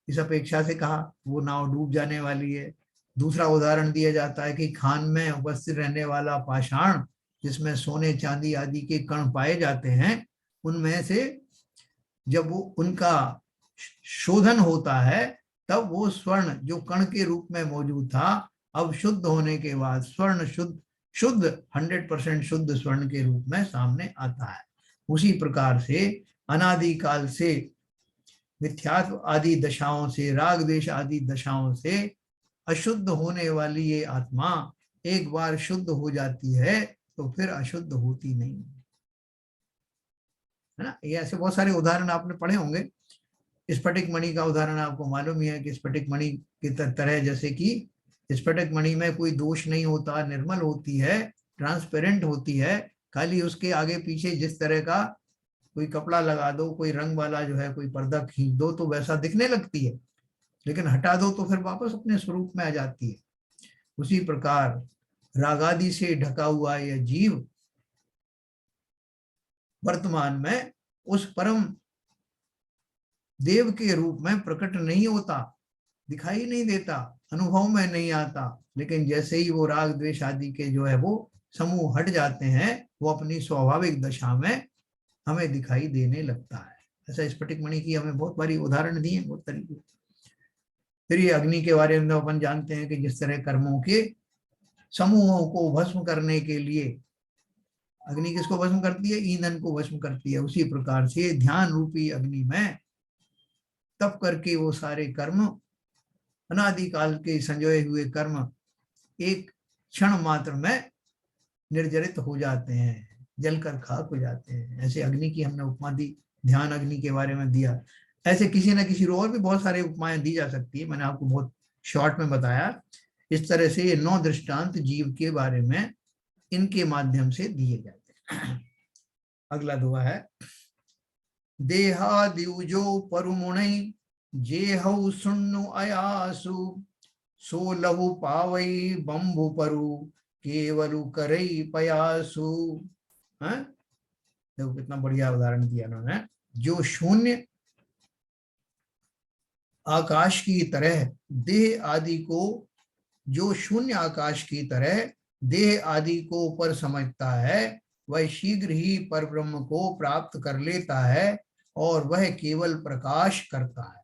इस अपेक्षा से कहा वो नाव डूब जाने वाली है। दूसरा उदाहरण दिया जाता है कि खान में उपस्थित रहने वाला पाषाण, जिसमें सोने चांदी आदि के कण पाए जाते हैं, उनमें से जब वो उनका शोधन होता है तब वो स्वर्ण जो कण के रूप में मौजूद था, अब शुद्ध होने के बाद स्वर्ण शुद्ध 100% शुद्ध स्वर्ण के रूप में सामने आता है। उसी प्रकार से अनादिकाल से मिथ्यात्व आदि दशाओं से, राग द्वेष आदि दशाओं से अशुद्ध होने वाली ये आत्मा एक बार शुद्ध हो जाती है तो फिर अशुद्ध होती नहीं, है ना। ये ऐसे बहुत सारे उदाहरण आपने पढ़े होंगे। स्फटिक मणि का उदाहरण आपको मालूम ही है कि स्फटिक मणि की तरह, जैसे कि स्फटिक मणि में कोई दोष नहीं होता, निर्मल होती है, ट्रांसपेरेंट होती है, खाली उसके आगे पीछे जिस तरह का कोई कपड़ा लगा दो, कोई रंग वाला जो है कोई पर्दा खींच दो तो वैसा दिखने लगती है, लेकिन हटा दो तो फिर वापस अपने स्वरूप में आ जाती है। उसी प्रकार रागादि से ढका हुआ यह जीव वर्तमान में उस परम देव के रूप में प्रकट नहीं होता, दिखाई नहीं देता, अनुभव में नहीं आता, लेकिन जैसे ही वो राग द्वेष आदि के जो है वो समूह हट जाते हैं, वो अपनी स्वाभाविक दशा में हमें दिखाई देने लगता है। ऐसा स्फटिक मणि की हमें बहुत बारी उदाहरण दिए बहुत तरीके। फिर ये अग्नि के बारे में अपन जानते हैं कि जिस तरह कर्मों के समूहों को भस्म करने के लिए अग्नि किसको भस्म करती है? ईंधन को भस्म करती है। उसी प्रकार से ध्यान रूपी अग्नि में तप करके वो सारे कर्म, अनादिकाल के संजोए हुए कर्म एक क्षण मात्र में निर्जरित हो जाते हैं, जलकर खाक हो जाते हैं। ऐसे अग्नि की हमने उपमा दी, ध्यान अग्नि के बारे में दिया। ऐसे किसी न किसी और भी बहुत सारे उपमाएं दी जा सकती है, मैंने आपको बहुत शॉर्ट में बताया। इस तरह से ये 9 दृष्टांत जीव के बारे में इनके माध्यम से दिए जाते हैं। अगला दुआ है, देहादिउजो परुमुणै जेहौ सुन्नु अयासु सो लहु पावई बंभु परु केवलु करई पयासु। देखो कितना बढ़िया उदाहरण दिया उन्होंने। जो शून्य आकाश की तरह देह आदि को, जो शून्य आकाश की तरह देह आदि को पर समझता है, वह शीघ्र ही पर ब्रह्म को प्राप्त कर लेता है और वह केवल प्रकाश करता है।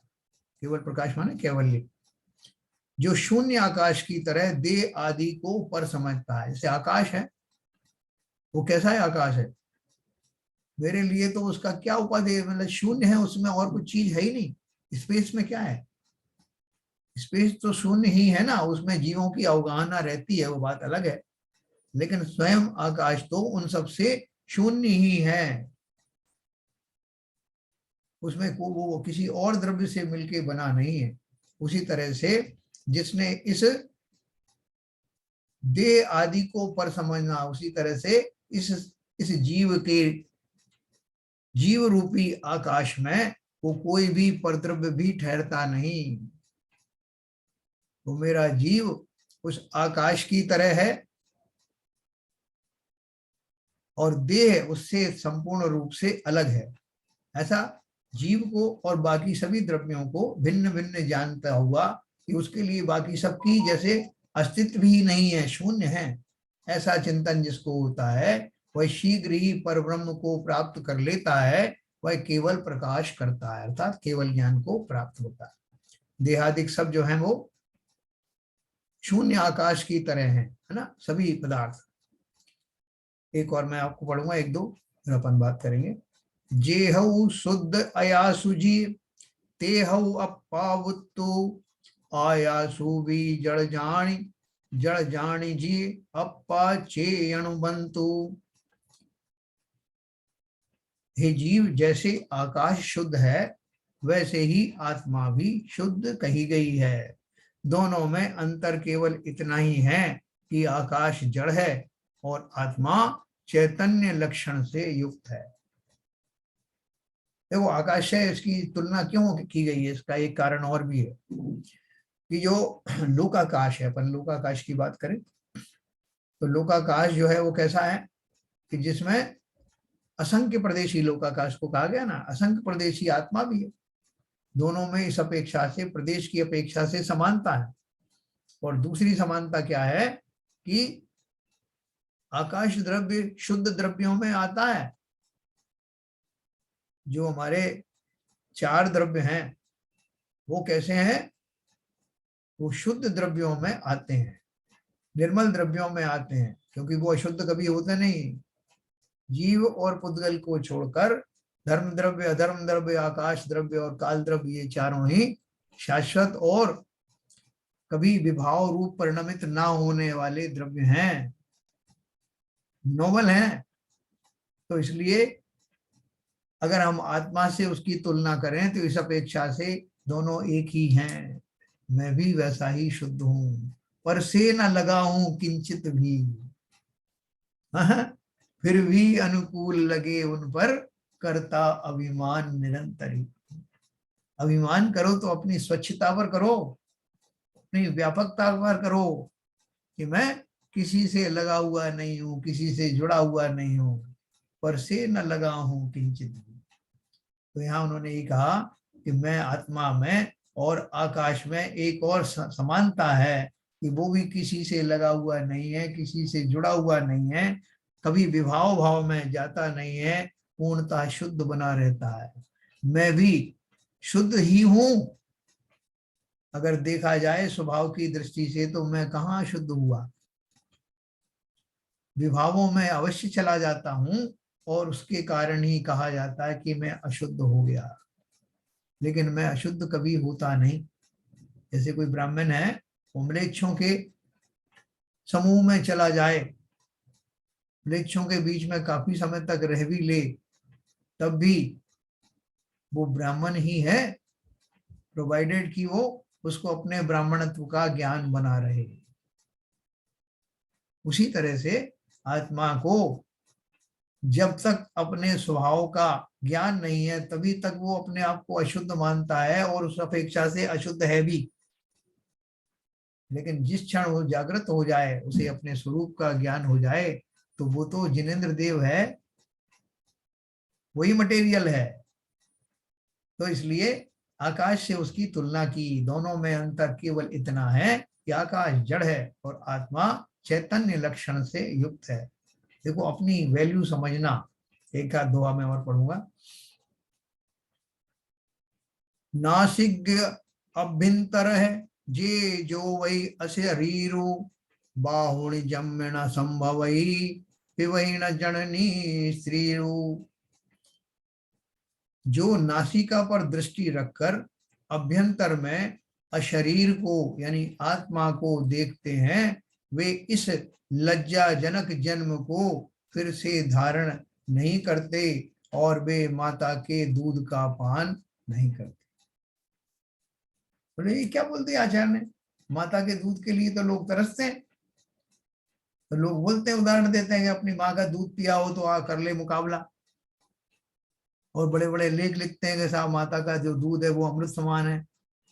केवल प्रकाश माने केवल्य। जो शून्य आकाश की तरह देह आदि को पर समझता है, जैसे आकाश है, वो कैसा है? आकाश है मेरे लिए तो उसका क्या उपाधि, मतलब शून्य है, उसमें और कुछ चीज है ही नहीं। स्पेस में क्या है? स्पेस तो शून्य ही है ना, उसमें जीवों की अवगाहना रहती है, वो बात अलग है, लेकिन स्वयं आकाश तो उन सबसे शून्य ही है। उसमें वो किसी और द्रव्य से मिलके बना नहीं है। उसी तरह से जिसने इस देह आदि को पर समझना, उसी तरह से इस जीव के जीव रूपी आकाश में वो कोई भी परद्रव्य भी ठहरता नहीं। तो मेरा जीव उस आकाश की तरह है और देह उससे संपूर्ण रूप से अलग है। ऐसा जीव को और बाकी सभी द्रव्यों को भिन्न भिन्न जानता हुआ कि उसके लिए बाकी सबकी जैसे अस्तित्व ही नहीं है, शून्य है, ऐसा चिंतन जिसको होता है वह शीघ्र ही परब्रह्म को प्राप्त कर लेता है। वह केवल प्रकाश करता है, अर्थात केवल ज्ञान को प्राप्त होता है। देहादिक सब जो है वो शून्य आकाश की तरह है ना, सभी पदार्थ। एक और मैं आपको पढ़ूंगा, एक दो फिर अपन बात करेंगे। जेहऊ शुद्ध अयासु जी, तेहऊ अपावुत्तु, आयासु भी जड़ जानी जी अपा चे अणुबंतु। हे जीव, जैसे आकाश शुद्ध है वैसे ही आत्मा भी शुद्ध कही गई है। दोनों में अंतर केवल इतना ही है कि आकाश जड़ है और आत्मा चैतन्य लक्षण से युक्त है। देखो आकाश है, इसकी तुलना क्यों की गई है, इसका एक कारण और भी है कि जो लोकाकाश है, अपन लोकाकाश की बात करें तो लोकाकाश जो है वो कैसा है कि जिसमें असंख्य प्रदेशी, लोकाकाश को कहा गया ना, असंख्य प्रदेशी आत्मा भी है। दोनों में इस अपेक्षा से, प्रदेश की अपेक्षा से समानता है। और दूसरी समानता क्या है कि आकाश द्रव्य शुद्ध द्रव्यों में आता है। जो हमारे चार द्रव्य हैं वो कैसे हैं, वो शुद्ध द्रव्यों में आते हैं, निर्मल द्रव्यों में आते हैं, क्योंकि वो अशुद्ध कभी होते नहीं। जीव और पुद्गल को छोड़कर धर्म द्रव्य, अधर्म द्रव्य, आकाश द्रव्य और काल द्रव्य, ये चारों ही शाश्वत और कभी विभाव रूप परिणमित ना होने वाले द्रव्य हैं, नोबल हैं। तो इसलिए अगर हम आत्मा से उसकी तुलना करें तो इस अपेक्षा से दोनों एक ही हैं। मैं भी वैसा ही शुद्ध हूं, पर से न लगा हूं किंचित भी, फिर भी अनुकूल लगे उन पर, करता अभिमान निरंतरी। अभिमान करो तो अपनी स्वच्छता पर करो, अपनी व्यापकता पर करो कि मैं किसी से लगा हुआ नहीं हूं, किसी से जुड़ा हुआ नहीं हूं, पर से न लगा हूं किंचित भी। तो यहाँ उन्होंने ये कहा कि मैं आत्मा में और आकाश में एक और समानता है कि वो भी किसी से लगा हुआ नहीं है, किसी से जुड़ा हुआ नहीं है, कभी विभाव भाव में जाता नहीं है, पूर्णतः शुद्ध बना रहता है। मैं भी शुद्ध ही हूं। अगर देखा जाए स्वभाव की दृष्टि से तो मैं कहाँ शुद्ध हुआ, विभावों में अवश्य चला जाता हूं और उसके कारण ही कहा जाता है कि मैं अशुद्ध हो गया। लेकिन मैं अशुद्ध कभी होता नहीं। जैसे कोई ब्राह्मण है, वो म्लेच्छों के समूह में चला जाए, म्लेच्छों के बीच में काफी समय तक रह भी ले, तब भी वो ब्राह्मण ही है, प्रोवाइडेड कि वो उसको अपने ब्राह्मणत्व का ज्ञान बना रहे। उसी तरह से आत्मा को जब तक अपने स्वभाव का ज्ञान नहीं है तभी तक वो अपने आप को अशुद्ध मानता है और उस अपेक्षा से अशुद्ध है भी। लेकिन जिस क्षण वो जागृत हो जाए, उसे अपने स्वरूप का ज्ञान हो जाए, तो वो तो जिनेंद्र देव है, वही मटेरियल है। तो इसलिए आकाश से उसकी तुलना की। दोनों में अंतर केवल इतना है कि आकाश जड़ है और आत्मा चैतन्य लक्षण से युक्त है। देखो अपनी वैल्यू समझना। एक आध दुआ में और पढ़ूंगा। नासिक अभ्यंतर है जे जो वही अशरीरु, बाहुण जम्मण संभवई पिवैन जननी स्त्रीरु। जो नासिका पर दृष्टि रखकर अभ्यंतर में अशरीर को यानी आत्मा को देखते हैं, वे इस लज्जाजनक जन्म को फिर से धारण नहीं करते और वे माता के दूध का पान नहीं करते। बोले ये क्या बोलते हैं आचार्य ने, माता के दूध के लिए तो लोग तरसते हैं। तो लोग बोलते हैं, उदाहरण देते हैं कि अपनी माँ का दूध पिया हो तो आ कर ले मुकाबला, और बड़े बड़े लेख लिखते हैं कि साहब माता का जो दूध है वो अमृत समान है।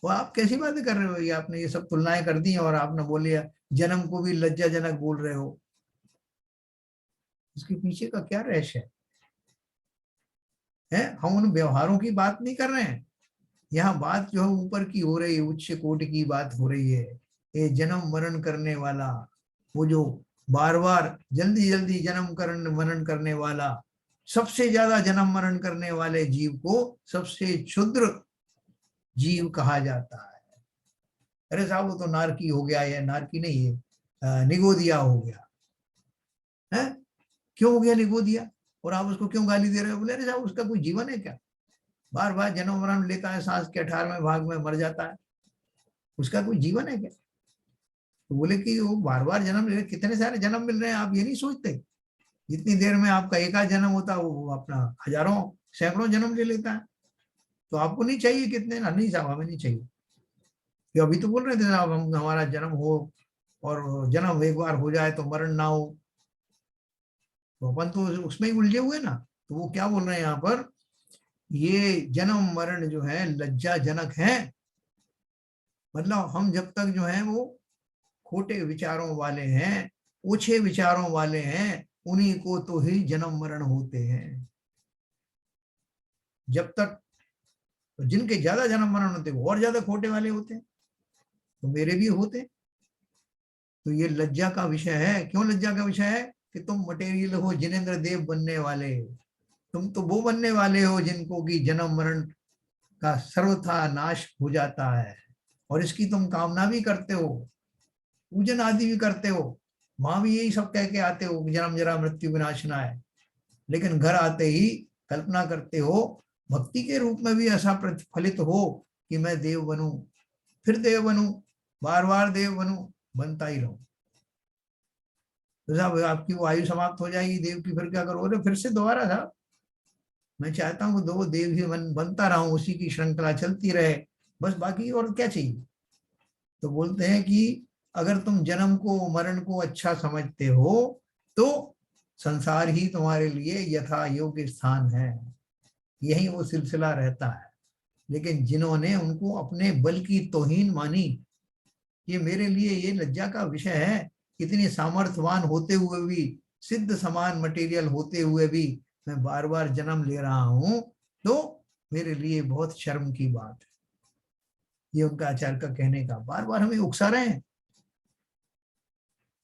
वो आप कैसी बातें कर रहे हो, ये आपने ये सब तुलनाएं कर दी और आपने बोलिए जन्म को भी लज्जाजनक बोल रहे हो। इसके पीछे का क्या रहस्य है? हम उन व्यवहारों की बात नहीं कर रहे हैं, यहाँ बात जो है ऊपर की हो रही है, उच्च कोटि की बात हो रही है। ये जन्म मरण करने वाला, वो जो बार बार जल्दी जल्दी जन्म मरण करने वाला, सबसे ज्यादा जन्म मरण करने वाले जीव को सबसे क्षुद्र जीव कहा जाता है। अरे साहब वो तो नारकी हो गया, या नारकी नहीं है, निगोदिया हो गया है। क्यों हो गया निगोदिया? और आप उसको क्यों गाली दे रहे हो? बोले अरे साहब उसका कोई जीवन है क्या? बार बार जन्म मरण लेता है, सांस के 18वें भाग में मर जाता है, उसका कोई जीवन है क्या? तो बोले कि वो बार बार जन्म ले रहे, कितने सारे जन्म मिल रहे हैं, आप ये नहीं सोचते? जितनी देर में आपका एक आध जन्म होता है वो अपना हजारों सैकड़ों जन्म ले लेता है। तो आपको नहीं चाहिए कितने ना? नहीं साहब हमें नहीं चाहिए। कि अभी तो बोल रहे थे साहब हम हमारा जन्म हो, और जन्म एक बार हो जाए तो मरण ना हो। तो अपन तो उसमें ही उलझे हुए ना। तो वो क्या बोल रहे हैं यहाँ पर, ये जन्म मरण जो है लज्जाजनक है। मतलब हम जब तक जो है वो खोटे विचारों वाले हैं, ओछे विचारों वाले हैं, उन्हीं को तो ही जन्म मरण होते हैं। जब तक जिनके ज्यादा जन्म मरण होते वो और ज्यादा खोटे वाले होते हैं, तो मेरे भी होते हैं। तो ये लज्जा का विषय है। क्यों लज्जा का विषय है? कि तुम मटेरियल हो, जिनेंद्र देव बनने वाले। तुम तो वो बनने वाले हो जिनको कि जन्म मरण का सर्वथा नाश हो जाता है, और इसकी तुम कामना भी करते हो, पूजन आदि भी करते हो। वहां भी यही सब कह के आते हो जन्म जरा मृत्यु विनाशना है। लेकिन घर आते ही कल्पना करते हो भक्ति के रूप में भी ऐसा प्रतिफलित हो कि मैं देव बनूं, फिर देव बनूं, बार बार देव बनूं, बनता ही रहूं। तो साहब आपकी वो आयु समाप्त हो जाएगी देव की, फिर क्या करोगे? फिर से दोबारा साहब मैं चाहता हूँ दो देव ही बनता रहूं, उसी की श्रृंखला चलती रहे, बस बाकी और क्या चाहिए। तो बोलते हैं कि अगर तुम जन्म को मरण को अच्छा समझते हो तो संसार ही तुम्हारे लिए यथा योग्य स्थान है, यही वो सिलसिला रहता है। लेकिन जिन्होंने उनको अपने बल की तौहीन मानी, ये मेरे लिए ये लज्जा का विषय है, इतनी सामर्थ्यवान होते हुए भी, सिद्ध समान मटेरियल होते हुए भी मैं बार बार जन्म ले रहा हूं, तो मेरे लिए बहुत शर्म की बात है। ये उनका आचार्य का कहने का, बार बार हमें उकसा रहे हैं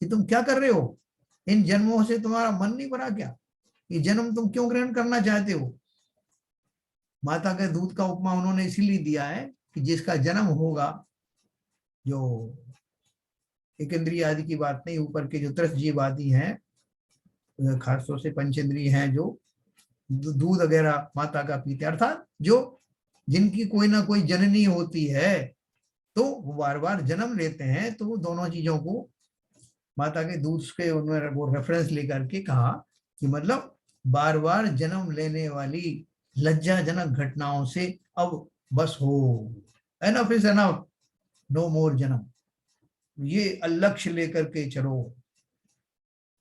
कि तुम क्या कर रहे हो, इन जन्मों से तुम्हारा मन नहीं भरा क्या? ये जन्म तुम क्यों ग्रहण करना चाहते हो? माता के दूध का उपमा उन्होंने इसीलिए दिया है कि जिसका जन्म होगा, जो एक इंद्रिय आदि की बात नहीं, ऊपर के जो त्रस जीव आदि हैं, खासतौर से पंचेंद्रिय हैं, जो दूध वगैरह माता का पीते, अर्थात जो जिनकी कोई ना कोई जननी होती है, तो वो बार बार जन्म लेते हैं। तो वो दोनों चीजों को माता के दूध के उन्होंने वो रेफरेंस लेकर के कहा कि मतलब बार बार जन्म लेने वाली लज्जाजनक घटनाओं से अब बस हो, एनफ इज एनफ, नो मोर जन्म। ये अलक्ष्य लेकर के चलो,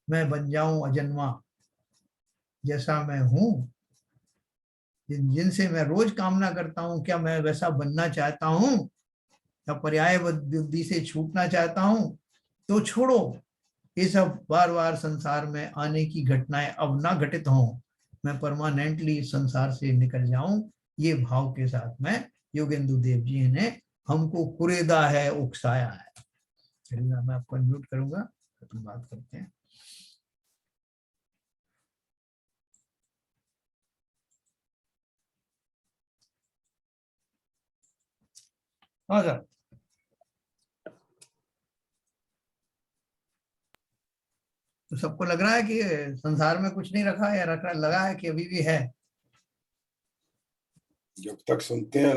मैं बन जाऊं अजन्मा, जैसा मैं हूं, जिनसे मैं रोज कामना करता हूं, क्या मैं वैसा बनना चाहता हूं, या पर्याय बुद्धि से छूटना चाहता हूं? तो छोड़ो, ये सब बार बार संसार में आने की घटनाएं अब ना घटित हों, मैं परमानेंटली संसार से निकल जाऊं। ये भाव के साथ में योगेंद्र देव जी ने हमको कुरेदा है, उकसाया है। चलिए मैं आपको अनम्यूट करूंगा, अपन बात करते हैं। हाँ सर। तो सबको लग रहा है कि संसार में कुछ नहीं रखा है, या रखा लगा है कि अभी भी है? जब तक सुनते हैं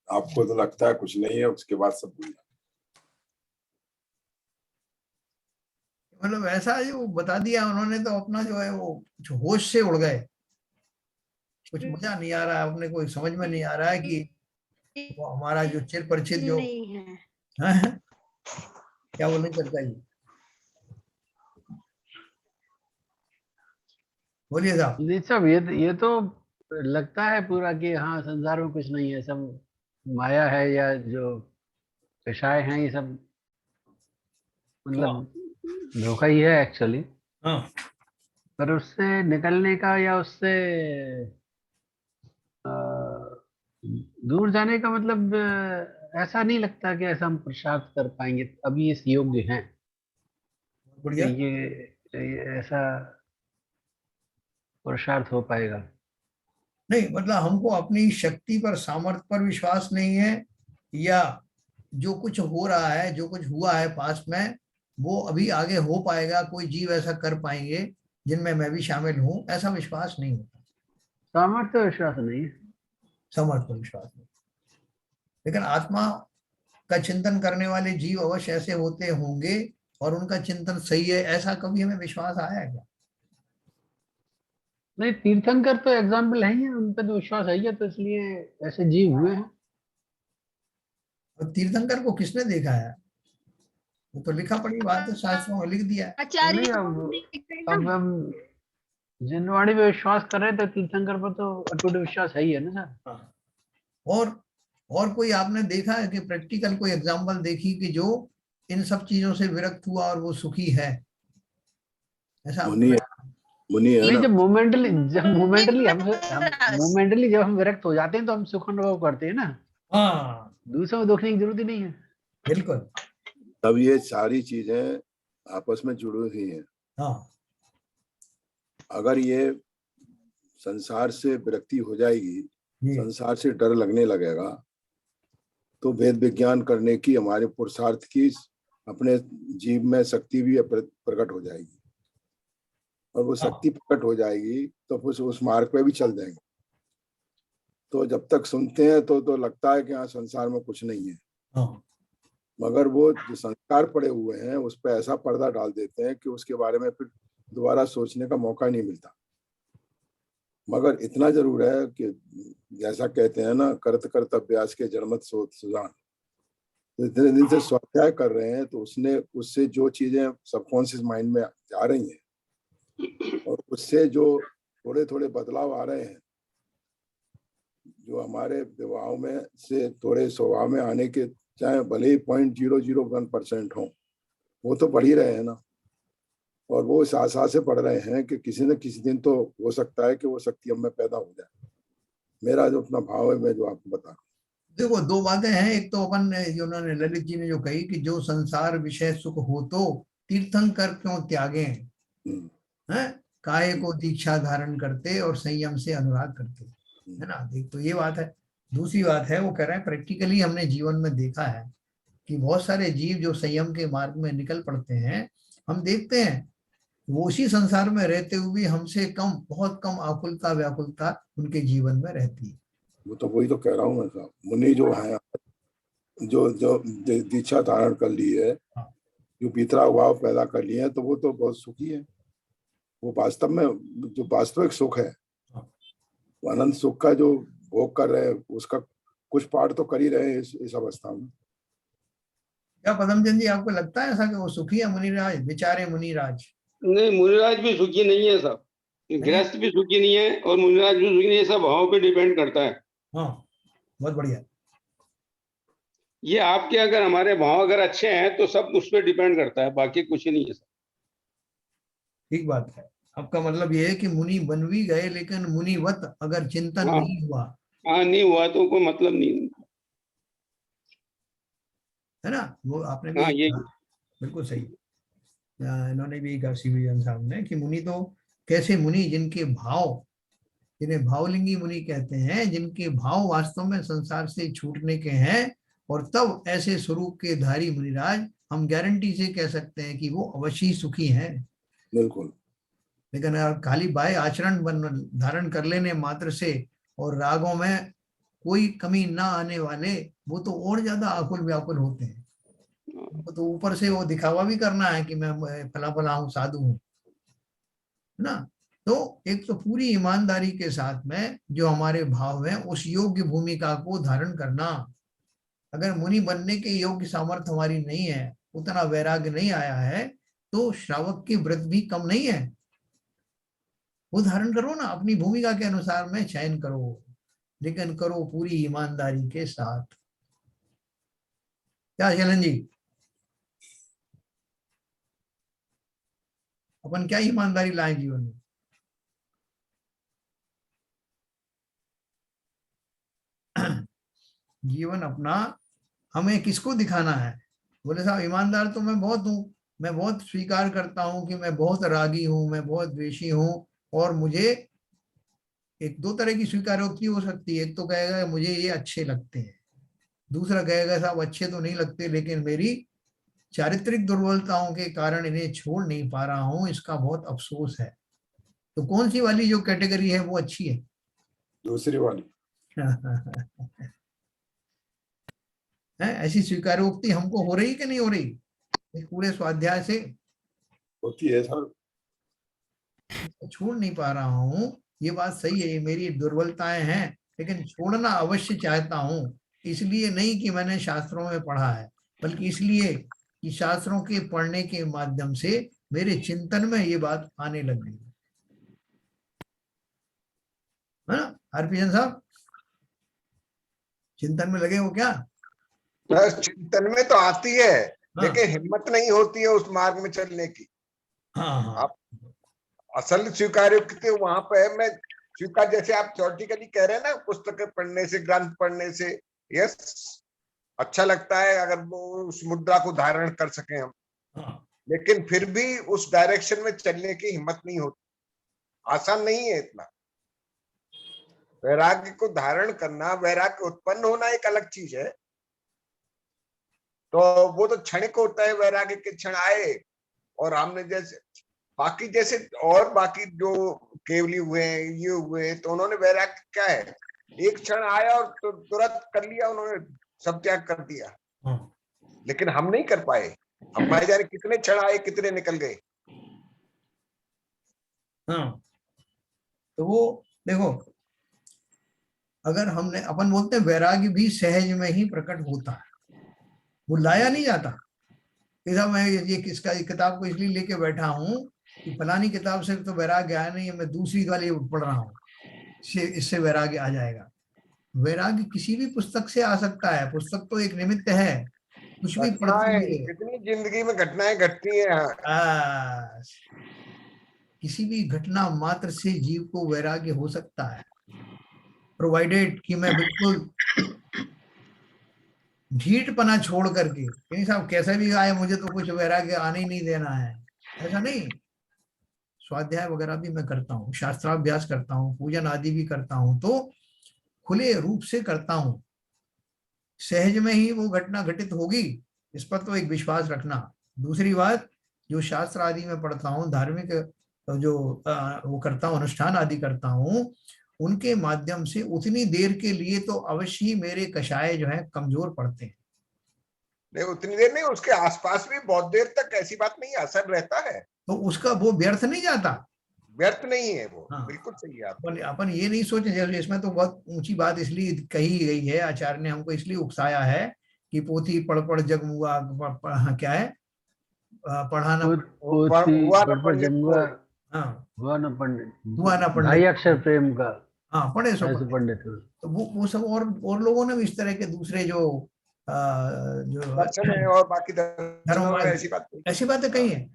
आपको तो लगता है कुछ नहीं है, उसके बाद सब भूल जाते। मतलब ऐसा ही वो बता दिया उन्होंने, तो अपना जो है वो कुछ होश से उड़ गए। कुछ मजा नहीं आ रहा है, अपने को समझ में नहीं आ रहा है कि वो हमारा जो चिर परिचित जो नहीं है। है, क्या बोलने चलता है। बोलिए साहब। नहीं सब ये तो लगता है पूरा कि हाँ संसार में कुछ नहीं है, सब माया है, या जो कषाय हैं ये सब मतलब धोखा ही है एक्चुअली। हाँ पर उससे निकलने का या उससे अ, दूर जाने का मतलब ऐसा नहीं लगता कि ऐसा हम पुरुषार्थ कर पाएंगे, अभी इस योग्य हैं कि बढ़िया। ये ऐसा पुरुषार्थ हो पाएगा। नहीं मतलब हमको अपनी शक्ति पर, सामर्थ्य पर विश्वास नहीं है, या जो कुछ हो रहा है, जो कुछ हुआ है पास्ट में, वो अभी आगे हो पाएगा, कोई जीव ऐसा कर पाएंगे जिनमें मैं भी शामिल हूं, ऐसा विश्वास नहीं होता। सामर्थ्य विश्वास नहीं है। सामर्थ्य पर विश्वास नहीं। लेकिन आत्मा का चिंतन करने वाले जीव अवश्य ऐसे होते होंगे और उनका चिंतन सही है, ऐसा कभी हमें विश्वास आया है क्या? नहीं, तीर्थंकर तो एग्जाम्पल है ही है, उन पे तो विश्वास है ही है, तो इसलिए ऐसे जीव हुए हैं। और तीर्थंकर को किसने देखा है? वो तो लिखा पड़ी बात है, शास्त्रों में लिख दिया है। आचार्य नहीं, अब हम जिनवाणी पे विश्वास कर रहे हैं तो तीर्थंकर पर तो अटूट विश्वास है ही है ना सर। हाँ। और और कोई आपने देखा है कि प्रैक्टिकल कोई एग्जाम्पल देखी कि जो इन सब चीजों से विरक्त हुआ और वो सुखी है? ऐसा आपको मुनि लगा? मुनि है नहीं, ना। हम मोमेंटली जब हम विरक्त हो जाते हैं तो हम सुख अनुभव करते हैं ना, हाँ दूसरों को दुखने की जरूरत ही नहीं है। बिल्कुल। तब ये सारी चीजें आपस में जुड़ी हुई हैं। हाँ अगर ये संसार से विरक्ति हो जाएगी, जी। संसार से डर लगने लगेगा, तो वेद विज्ञान करने की, हमारे पुरुषार्थ की, अपने जीव में शक्ति भी प्रकट हो जाएगी। और वो हाँ शक्ति प्रकट हो जाएगी तो फिर उस मार्ग पे भी चल जाएंगे। तो जब तक सुनते हैं तो लगता है कि हाँ संसार में कुछ नहीं है, हाँ मगर वो जो संस्कार पड़े हुए हैं उस पर ऐसा पर्दा डाल देते हैं कि उसके बारे में फिर दोबारा सोचने का मौका नहीं मिलता। मगर इतना जरूर है कि जैसा कहते हैं ना, करत करत अभ्यास के जड़मत सोच सुजान। तो इतने दिन से स्वाध्याय कर रहे हैं तो उससे जो चीजें सबकॉन्शियस माइंड में जा रही हैं और उससे जो थोड़े थोड़े बदलाव आ रहे हैं, जो हमारे विवाहों में से थोड़े स्वभाव में आने के, चाहे भले ही 0.001% हो, वो तो बढ़ ही रहे हैं ना। और वो इस आशा से पढ़ रहे हैं कि किसी न किसी दिन तो हो सकता है कि वो शक्ति हम में पैदा हो जाए। मेरा जो अपना भाव है, मैं जो आपको बता रहा हूँ। देखो दो बातें हैं, एक तो अपन ने जो उन्होंने ललित जी ने जो कही कि जो संसार विषय सुख हो तो तीर्थंकर क्यों त्यागे हम्म, हैं, काहे को दीक्षा धारण करते और संयम से अनुराग करते, है ना। एक तो ये बात है। दूसरी बात है, वो कह रहे हैं प्रैक्टिकली हमने जीवन में देखा है कि बहुत सारे जीव जो संयम के मार्ग में निकल पड़ते हैं, हम देखते हैं वो उसी संसार में रहते हुए हमसे कम, बहुत कम आकुलता व्याकुलता उनके जीवन में रहती है। वो तो वही तो कह रहा हूँ मैं साहब। मुनि जो है, जो जो दीक्षा धारण कर ली है, हाँ जो भीतरा भाव पैदा कर लिए हैं, तो वो तो बहुत सुखी है। वो वास्तव में जो वास्तविक सुख है, हाँ। वो अनंत सुख का जो भोग कर रहे हैं, उसका कुछ पार्ट तो कर ही रहे हैं इस अवस्था में। क्या पदमचंद जी आपको लगता है ऐसा कि वो सुखी है मुनिराज, बेचारे मुनिराज? नहीं, मुनिराज भी सुखी नहीं है साहब, गृहस्थ भी सुखी नहीं है और मुनिराज भी सुखी नहीं है। सब भाव पे डिपेंड करता है। हाँ बहुत बढ़िया। ये आपके, अगर हमारे भाव अगर अच्छे हैं तो सब उस पर डिपेंड करता है, बाकी कुछ नहीं है साहब। ठीक बात है। आपका मतलब ये है कि मुनि बन भी गए लेकिन मुनिवत अगर चिंतन हाँ नहीं हुआ, हाँ, नहीं हुआ तो कोई मतलब नहीं। है ना, वो आपने भी हाँ, यही ये कहा, बिल्कुल सही। इन्होंने भी कहा शिवजन साहब ने कि मुनि तो कैसे मुनि जिनके भाव, जिन्हें भावलिंगी मुनि कहते हैं, जिनके भाव वास्तव में संसार से छूटने के हैं, और तब ऐसे स्वरूप के धारी मुनिराज हम गारंटी से कह सकते हैं कि वो अवश्य ही सुखी हैं। बिल्कुल। लेकिन अगर खाली बाह्य आचरण बन धारण कर लेने मात्र से और रागों में कोई कमी ना आने वाले, वो तो और ज्यादा आकुल व्याकुल होते हैं। उनको तो ऊपर से वो दिखावा भी करना है कि मैं फला फला हूँ, साधु हूँ, है ना। तो एक तो पूरी ईमानदारी के साथ में जो हमारे भाव हैं उस योग्य भूमिका को धारण करना। अगर मुनि बनने के योग्य सामर्थ्य हमारी नहीं है, उतना वैराग्य नहीं आया है, तो श्रावक की व्रत भी कम नहीं है। वो धारण करो ना, अपनी भूमिका के अनुसार में चयन करो, लेकिन करो पूरी ईमानदारी के साथ। क्या शैलन जी, अपन क्या ईमानदारी लाए जीवन में? जीवन अपना हमें किसको दिखाना है? बोले साहब ईमानदार तो मैं बहुत हूँ, मैं बहुत स्वीकार करता हूँ कि मैं बहुत रागी हूँ, मैं बहुत द्वेषी हूँ, और मुझे एक दो तरह की स्वीकारोक्ति हो सकती है। एक तो कहेगा मुझे ये अच्छे लगते हैं, दूसरा कहेगा साहब अच्छे तो नहीं लगते लेकिन मेरी चारित्रिक दुर्बलताओं के कारण इन्हें छोड़ नहीं पा रहा हूँ, इसका बहुत अफसोस है। तो कौन सी वाली जो कैटेगरी है वो अच्छी है? दूसरी वाली। है ऐसी स्वीकारोक्ति हमको हो रही कि नहीं हो रही इस पूरे स्वाध्याय से? होती है सर। छोड़ नहीं पा रहा हूँ, ये बात सही है, ये मेरी दुर्बलताएं हैं, लेकिन छोड़ना अवश्य चाहता हूँ। इसलिए नहीं कि मैंने शास्त्रों में पढ़ा है, बल्कि इसलिए कि शास्त्रों के पढ़ने के माध्यम से मेरे चिंतन में ये बात आने लग गई है ना। हरभजन साहब चिंतन में लगे हो क्या? बस चिंतन में तो आती है, हाँ लेकिन हिम्मत नहीं होती है उस मार्ग में चलने की। हाँ हाँ आप असल स्वीकार्योक्ति वहां पे है। मैं स्वीकार, जैसे आप थ्योरेटिकली कह रहे हैं ना, पुस्तकें पढ़ने से, ग्रंथ पढ़ने से, यस, अच्छा लगता है अगर वो उस मुद्रा को धारण कर सके हम, हाँ लेकिन फिर भी उस डायरेक्शन में चलने की हिम्मत नहीं होती। आसान नहीं है इतना। वैराग्य को धारण करना, वैराग्य उत्पन्न होना एक अलग चीज है। तो वो तो क्षणिक होता है, वैराग्य के क्षण आए और हमने जैसे बाकी जैसे और बाकी जो केवली हुए हैं, ये हुए, तो उन्होंने वैराग्य क्या है, एक क्षण आया और तो तुरंत कर लिया, उन्होंने सब त्याग कर दिया। हाँ लेकिन हम नहीं कर पाए। हम भाई जाने कितने क्षण आए, कितने निकल गए। हाँ। तो वो देखो, अगर हमने अपन बोलते हैं वैराग्य भी सहज में ही प्रकट होता है, वो लाया नहीं जाता। ऐसा मैं ये किसका किताब को इसलिए लेके बैठा हूँ कि फलानी किताब से तो वैराग्य आया नहीं है, मैं दूसरी वाली पढ़ रहा हूँ, इससे वैराग्य आ जाएगा। वैराग्य किसी भी पुस्तक से आ सकता है, पुस्तक तो एक निमित्त है, कुछ भी पढ़ते घटनाएं, हुए कितनी जिंदगी में घटनाएं घटती हैं। किसी भी घटना मात्र से जीव को वैराग्य हो सकता है, प्रोवाइडेड कि मैं बिल्कुल ढीठपना छोड़ करके, नहीं साहब कैसे भी आए मुझे तो कुछ वैराग्य आने ही नहीं देना है, ऐसा नहीं। स्वाध्याय वगैरह भी मैं करता हूँ, शास्त्राभ्यास करता हूँ, पूजन आदि भी करता हूँ, तो खुले रूप से करता हूँ। सहज में ही वो घटना घटित होगी, इस पर तो एक विश्वास रखना। दूसरी बात, जो शास्त्र आदि में पढ़ता हूँ, धार्मिक जो वो करता हूँ, अनुष्ठान आदि करता हूँ, उनके माध्यम से उतनी देर के लिए तो अवश्य ही मेरे कषाय जो है कमजोर पड़ते हैं। नहीं, उतनी देर नहीं, उसके आसपास भी बहुत देर तक ऐसी बात नहीं, असर रहता है। तो उसका वो व्यर्थ नहीं जाता। व्यर्थ नहीं है वो, हाँ, बिल्कुल सही है आप। अपन ये नहीं सोचे, जैसे इसमें तो बहुत ऊंची बात इसलिए कही गई है, आचार्य ने हमको इसलिए उकसाया है कि पोथी पढ़ पढ़ जगमुआ, क्या है, पढ़ाना पोथी हुआ न पढ़ पढ़ पंडित जमुआ, को। हाँ, हुआ न पंडित, हुआ ना ढाई पंडित, अक्षर प्रेम का, हाँ पढ़े सो ऐसे पंडित। पंडित हो। तो वो सब और लोगों ने भी इस तरह के दूसरे जो दर्शन है और बाकी दर्शनों में धर्म ऐसी बात नहीं। ऐसी बातें कही है,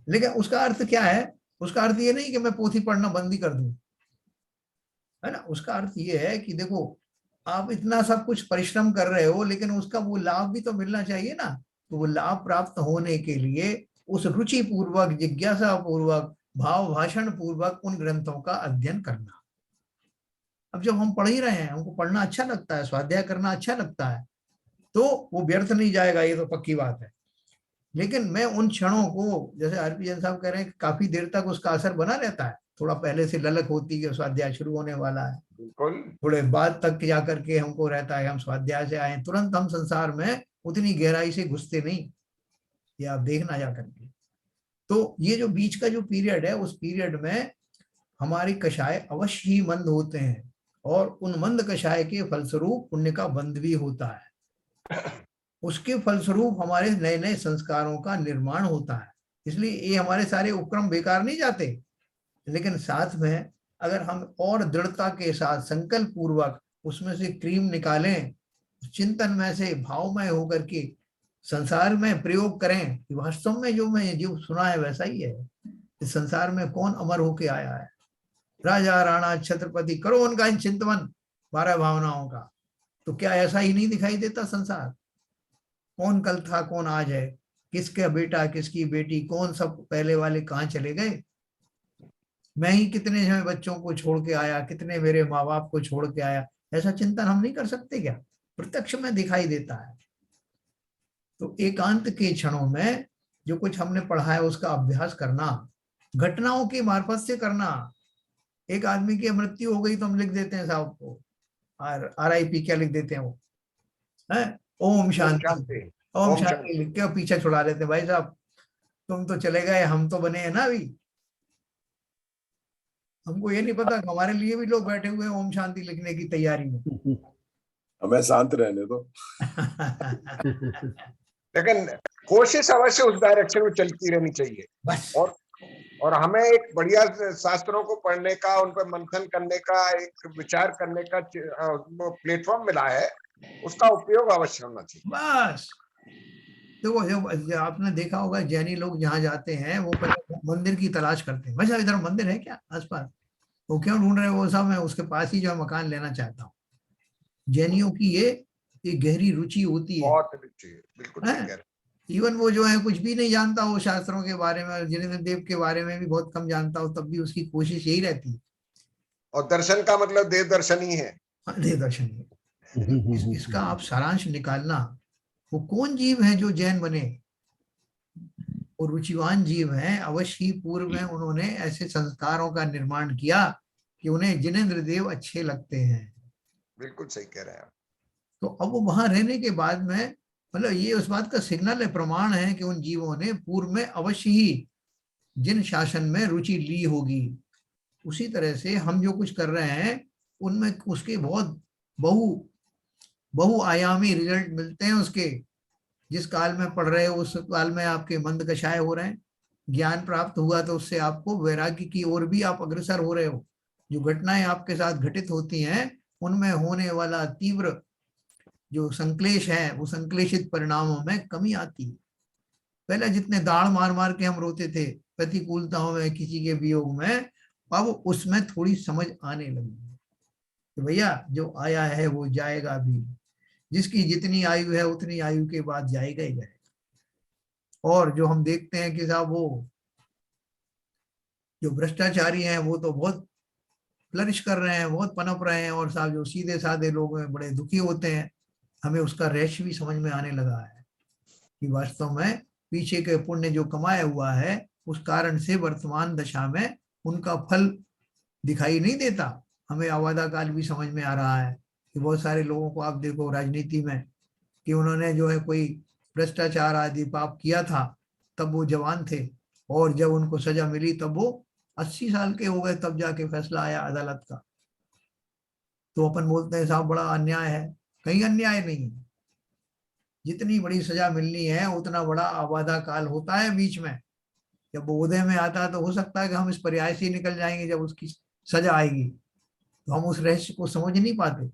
लेकिन उसका अर्थ क्या है? उसका अर्थ ये नहीं कि मैं पोथी पढ़ना बंद ही कर दूं, है ना। उसका अर्थ ये है कि देखो, आप इतना सब कुछ परिश्रम कर रहे हो, लेकिन उसका वो लाभ भी तो मिलना चाहिए ना। तो वो लाभ प्राप्त होने के लिए उस रुचि पूर्वक, जिज्ञासा पूर्वक, भाव भाषण पूर्वक उन ग्रंथों का अध्ययन करना। अब जब हम पढ़ ही रहे हैं, हमको पढ़ना अच्छा लगता है, स्वाध्याय करना अच्छा लगता है, तो वो व्यर्थ नहीं जाएगा, ये तो पक्की बात है। लेकिन मैं उन क्षणों को, जैसे हरभजन साहब कह रहे हैं, काफी देर तक उसका असर बना रहता है। थोड़ा पहले से ललक होती है, स्वाध्याय शुरू होने वाला है, बिल्कुल। थोड़े बाद तक जाकर के हमको रहता है हम स्वाध्याय से आए, तुरंत हम संसार में उतनी गहराई से घुसते नहीं, ये आप देखना जा करके। तो ये जो बीच का जो पीरियड है, उस पीरियड में हमारे कषाय अवश्य ही मंद होते हैं, और उन मंद कषाय के फलस्वरूप पुण्य का बंध भी होता है। उसके फलस्वरूप हमारे नए नए संस्कारों का निर्माण होता है। इसलिए ये हमारे सारे उपक्रम बेकार नहीं जाते, लेकिन साथ में अगर हम और दृढ़ता के साथ संकल्प पूर्वक उसमें से क्रीम निकालें, चिंतन में से भावमय होकर के संसार में प्रयोग करें कि वास्तव में जो सुना है वैसा ही है। इस संसार में कौन अमर होके आया है? राजा राणा छत्रपति, करो उनका चिंतन 12 भावनाओं का, तो क्या ऐसा ही नहीं दिखाई देता संसार? कौन कल था, कौन आज है, किसका बेटा, किसकी बेटी, कौन सब पहले वाले कहाँ चले गए? मैं ही कितने जो है बच्चों को छोड़ के आया, कितने मेरे माँ बाप को छोड़ के आया। ऐसा चिंतन हम नहीं कर सकते क्या? प्रत्यक्ष में दिखाई देता है। तो एकांत के क्षणों में जो कुछ हमने पढ़ा है उसका अभ्यास करना, घटनाओं के मार्फत से करना। एक आदमी की मृत्यु हो गई तो हम लिख देते हैं साहब को RIP, क्या लिख देते हैं वो, है ओम शांति, ओम ओम शांति लिख के पीछे छुड़ा लेते हैं। भाई साहब तुम तो चले गए, हम तो बने हैं ना अभी। हमको ये नहीं पता कि हमारे लिए भी लोग बैठे हुए हैं ओम शांति लिखने की तैयारी में। हमें शांत रहने दो। लेकिन कोशिश अवश्य उस डायरेक्शन में चलती रहनी चाहिए। बस और हमें एक बढ़िया शास्त्रों को पढ़ने का, उन पर मंथन करने का, एक विचार करने का प्लेटफॉर्म मिला है, उसका उपयोग अवश्य होना चाहिए। बस देखो, जो आपने देखा होगा जैनी लोग जहाँ जाते हैं वो पहले मंदिर की तलाश करते हैं। भाई साहब इधर मंदिर है क्या आसपास? वो क्यों ढूंढ रहे हैं? वो सब मैं उसके पास ही जो है मकान लेना चाहता हूँ। जैनियों की ये गहरी रुचि होती है। बहुत अच्छी है, बिल्कुल सही कह रहे हैं। इवन वो जो है कुछ भी नहीं जानता हो शास्त्रों के बारे में, जिनेंद्र देव के बारे में भी बहुत कम जानता हो, तब भी उसकी कोशिश यही रहती है। और दर्शन का मतलब देव दर्शन ही है। देव दर्शन ही। इसका आप सारांश निकालना, वो कौन जीव है जो जैन बने? वो रुचिवान जीव हैं। अवश्य ही पूर्व में उन्होंने ऐसे संस्कारों का निर्माण किया कि उन्हें जिनेंद्र देव अच्छे लगते हैं। बिल्कुल सही कह रहे हैं आप। तो अब वो वहां रहने के बाद में, मतलब ये उस बात का सिग्नल है, प्रमाण है कि उन जीवों ने पूर्व में अवश्य ही जिन शासन में रुचि ली होगी। उसी तरह से हम जो कुछ कर रहे हैं उनमें उसके बहुत बहुआयामी रिजल्ट मिलते हैं उसके। जिस काल में पढ़ रहे हो उस काल में आपके मंद कषाय हो रहे हैं। ज्ञान प्राप्त हुआ तो उससे आपको वैराग्य की ओर भी आप अग्रसर हो रहे हो। जो घटनाएं आपके साथ घटित होती हैं उनमें होने वाला तीव्र जो संक्लेश है, वो संक्लेशित परिणामों में कमी आती है। पहले जितने दाढ़ मार मार के हम रोते थे प्रतिकूलताओं में, किसी के वियोग में, अब उसमें थोड़ी समझ आने लगी कि भैया जो आया है वो जाएगा भी। जिसकी जितनी आयु है उतनी आयु के बाद जाएगा ही जाएगा। और जो हम देखते हैं कि साहब वो जो भ्रष्टाचारी हैं वो तो बहुत फ्लरिश कर रहे हैं, बहुत पनप रहे हैं, और साहब जो सीधे साधे लोग हैं बड़े दुखी होते हैं। हमें उसका रहस्य भी समझ में आने लगा है कि वास्तव में पीछे के पुण्य जो कमाया हुआ है उस कारण से वर्तमान दशा में उनका फल दिखाई नहीं देता। हमें आवादा काल भी समझ में आ रहा है कि बहुत सारे लोगों को आप देखो राजनीति में कि उन्होंने जो है कोई भ्रष्टाचार आदि पाप किया था तब वो जवान थे, और जब उनको सजा मिली तब वो 80 साल के हो गए, तब जाके फैसला आया अदालत का। तो अपन बोलते हैं साहब बड़ा अन्याय है। कहीं अन्याय नहीं है। जितनी बड़ी सजा मिलनी है उतना बड़ा आवादा काल होता है बीच में। जब वो उदय में आता है तो हो सकता है कि हम इस पर्याय से निकल जाएंगे, जब उसकी सजा आएगी तो हम उस रहस्य को समझ नहीं पाते।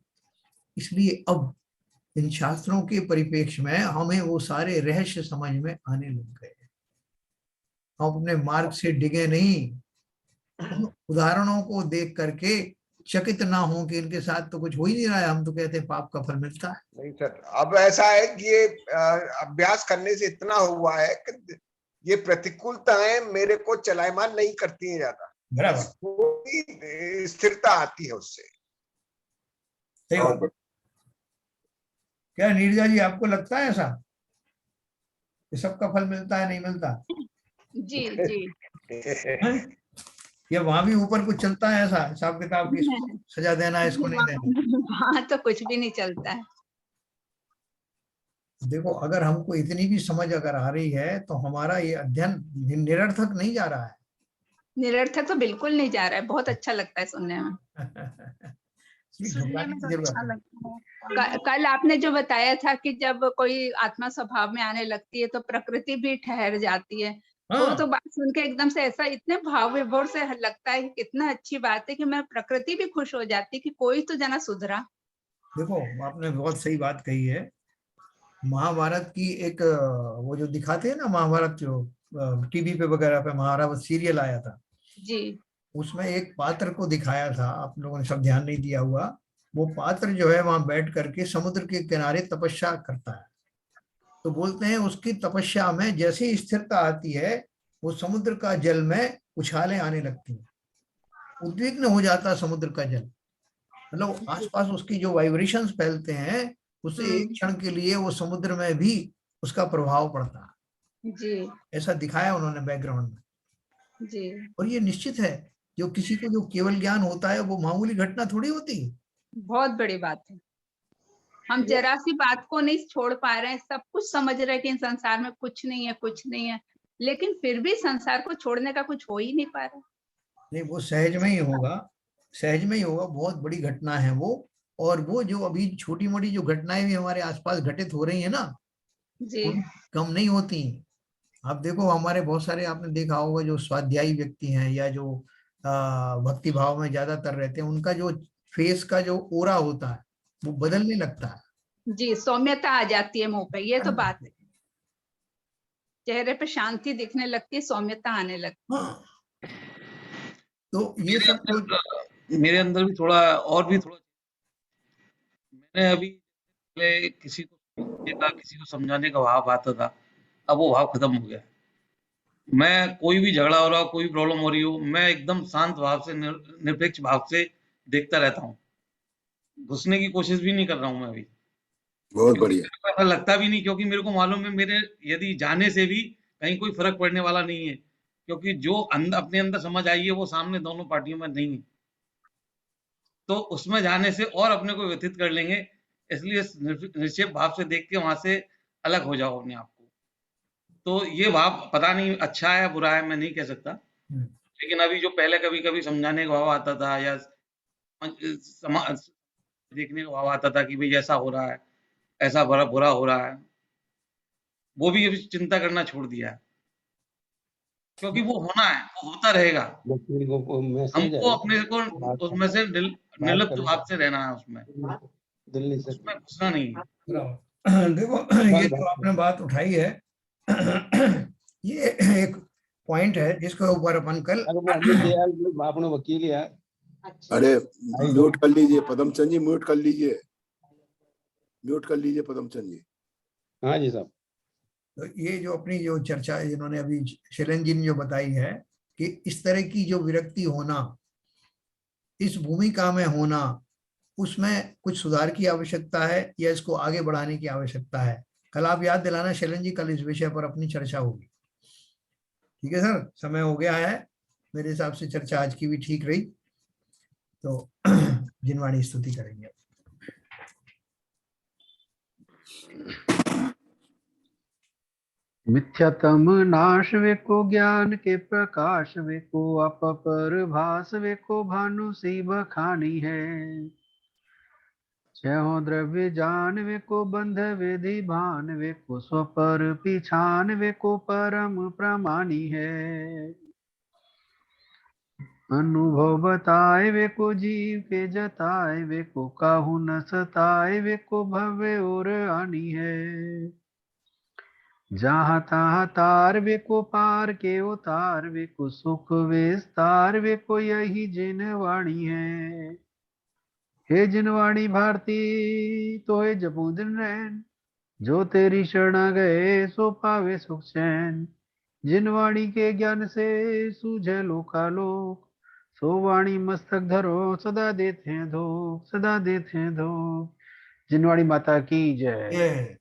इसलिए अब इन शास्त्रों के परिप्रेक्ष्य में हमें वो सारे रहस्य समझ में आने लग गए। हम अपने मार्ग से डिगे नहीं, उदाहरणों को देख करके चकित ना हो कि इनके साथ तो कुछ हो ही नहीं रहा है, हम तो कहते हैं पाप का फल मिलता है। नहीं सर, अब ऐसा है कि ये अभ्यास करने से इतना हुआ है कि ये प्रतिकूलताएं मेरे को चलायमान नहीं करती हैं ज्यादा। बराबर, थोड़ी स्थिरता आती है उससे। क्या नीरजा जी आपको लगता है ऐसा कि सबका फल मिलता है, नहीं मिलता? जी जी। या वहां भी ऊपर कुछ चलता है ऐसा हिसाब किताब की सजा देना है, इसको नहीं देना? वहाँ तो कुछ भी नहीं चलता है। देखो अगर हमको इतनी भी समझ अगर आ रही है तो हमारा ये अध्ययन निरर्थक नहीं जा रहा है। निरर्थक तो बिल्कुल नहीं जा रहा है। बहुत अच्छा लगता है सुनने में। सुनने में तो अच्छा लगता है। कल आपने जो बताया था कि जब कोई आत्मा स्वभाव में आने लगती है तो प्रकृति भी ठहर जाती है। वो तो बात सुन के एकदम से ऐसा इतने भाव विभोर से लगता है कि कितना अच्छी बात है कि मैं प्रकृति भी खुश हो जाती कि कोई तो जना सुधरा। देखो आपने बहुत सही बात कही है। महाभारत की एक वो जो दिखाते हैं ना, महाभारत जो टीवी पे वगैरह पे महाभारत सीरियल आया था जी, उसमें एक पात्र को दिखाया था, आप लोगों ने सब ध्यान नहीं दिया हुआ। वो पात्र जो है वहां बैठ करके समुद्र के किनारे तपस्या करता है। तो बोलते हैं उसकी तपस्या में जैसे ही स्थिरता आती है वो समुद्र का जल में उछालें आने लगती हैं, उद्विग्न हो जाता है समुद्र का जल। मतलब आसपास उसकी जो वाइब्रेशंस फैलते हैं उससे एक क्षण के लिए वो समुद्र में भी उसका प्रभाव पड़ता है। जी ऐसा दिखाया उन्होंने बैकग्राउंड में। जी और ये निश्चित है, जो किसी को जो केवल ज्ञान होता है वो मामूली घटना थोड़ी होती है। बहुत बड़ी बात है। हम जरा सी बात को नहीं छोड़ पा रहे हैं, सब कुछ समझ रहे हैं कि इन संसार में कुछ नहीं है, कुछ नहीं है, लेकिन फिर भी संसार को छोड़ने का कुछ हो ही नहीं पा रहा। नहीं, वो सहज में ही होगा, सहज में ही होगा। बहुत बड़ी घटना है वो। और वो जो अभी छोटी मोटी जो घटनाएं भी हमारे आसपास घटित हो रही है ना, जी वो भी कम नहीं होती। आप देखो, हमारे बहुत सारे आपने देखा होगा जो स्वाध्यायी व्यक्ति हैं या जो भक्ति भाव में ज्यादातर रहते हैं, उनका जो फेस का जो ओरा होता है वो बदलने लगता है। जी, सौम्यता आ जाती है मुंह पे, ये तो बात है। चेहरे पे शांति दिखने लगती है, सौम्यता आने लगती है। हाँ, तो ये सब जो मेरे अंदर भी थोड़ा और भी थोड़ा मैंने अभी पहले किसी को समझने का, किसी को समझाने का भाव आता था, अब वो भाव खत्म हो गया। मैं कोई भी झगड़ा हो रहा हो, कोई प्रॉब्लम हो रही हो, मैं एकदम शांत भाव से निरपेक्ष भाव से देखता रहता हूँ। घुसने की कोशिश भी नहीं कर रहा हूँ मैं अभी। बहुत बढ़िया। मेरे को ऐसा लगता भी नहीं, क्योंकि मेरे को मालूम है मेरे यदि जाने से भी कहीं कोई फर्क पड़ने वाला नहीं है, क्योंकि जो अपने अंदर समझ आई है वो सामने दोनों पार्टियों में नहीं है। तो उसमें जाने से और अपने को व्यथित कर लेंगे, इसलिए निश्चित भाव से देख के वहां से अलग हो जाओ अपने आप को। तो ये भाव पता नहीं अच्छा है बुरा है, मैं नहीं कह सकता, लेकिन अभी जो पहले कभी कभी समझाने का भाव आता था या देखने का भाव आता था कि भाई ऐसा हो रहा है, ऐसा बुरा बुरा हो रहा है, वो भी अभी चिंता करना छोड़ दिया है, क्योंकि वो होना है, वो होता रहेगा। हमको अपने को उसमें से निर्लिप्त भाव से रहना है, उसमें घुसना नहीं है। देखो, ये जो आपने बात उठाई है ये एक पॉइंट है जिसके ऊपर अपन कल आपने वकील यार। अरे म्यूट कर लीजिए पदमचंद जी, म्यूट कर लीजिए, म्यूट कर लीजिए पदमचंद जी। हाँ जी साहब। तो ये जो अपनी जो चर्चा है जिन्होंने अभी शैलेंद्र जी ने जो बताई है कि इस तरह की जो विरक्ति होना, इस भूमिका में होना, उसमें कुछ सुधार की आवश्यकता है या इसको आगे बढ़ाने की आवश्यकता है। कल आप याद दिलाना शैलेंद्र जी, कल इस विषय पर अपनी चर्चा होगी। ठीक है सर, समय हो गया है, मेरे हिसाब से चर्चा आज की भी ठीक रही। तो जिनवाणी स्तुति करेंगे। मिथ्यातम नाश वेको ज्ञान के प्रकाश वेको आप पर भास वेको भानु सी बखानी है। छहो द्रव्य जान वेको बंध वेदी भान वेको स्वपर पिछान वेको परम प्रमाणी है। अनुभव बताए वेको जीव के जताए वेको काहू न सताए वेको भव्य और आनी है। जहाँ तहाँ तार वेको पार के उतार वेको सुख विस्तार वेको यही जिनवाणी है। हे जिनवाणी भारती तो हे जपू दिन रैन, जो तेरी शरणा गए सो पावे सुख चैन। जिनवाणी के ज्ञान से सूझे लोकालोक, सो वाणी मस्तक धरो सदा देते हैं धोख, सदा देते हैं धोख। जिनवाणी माता की जय।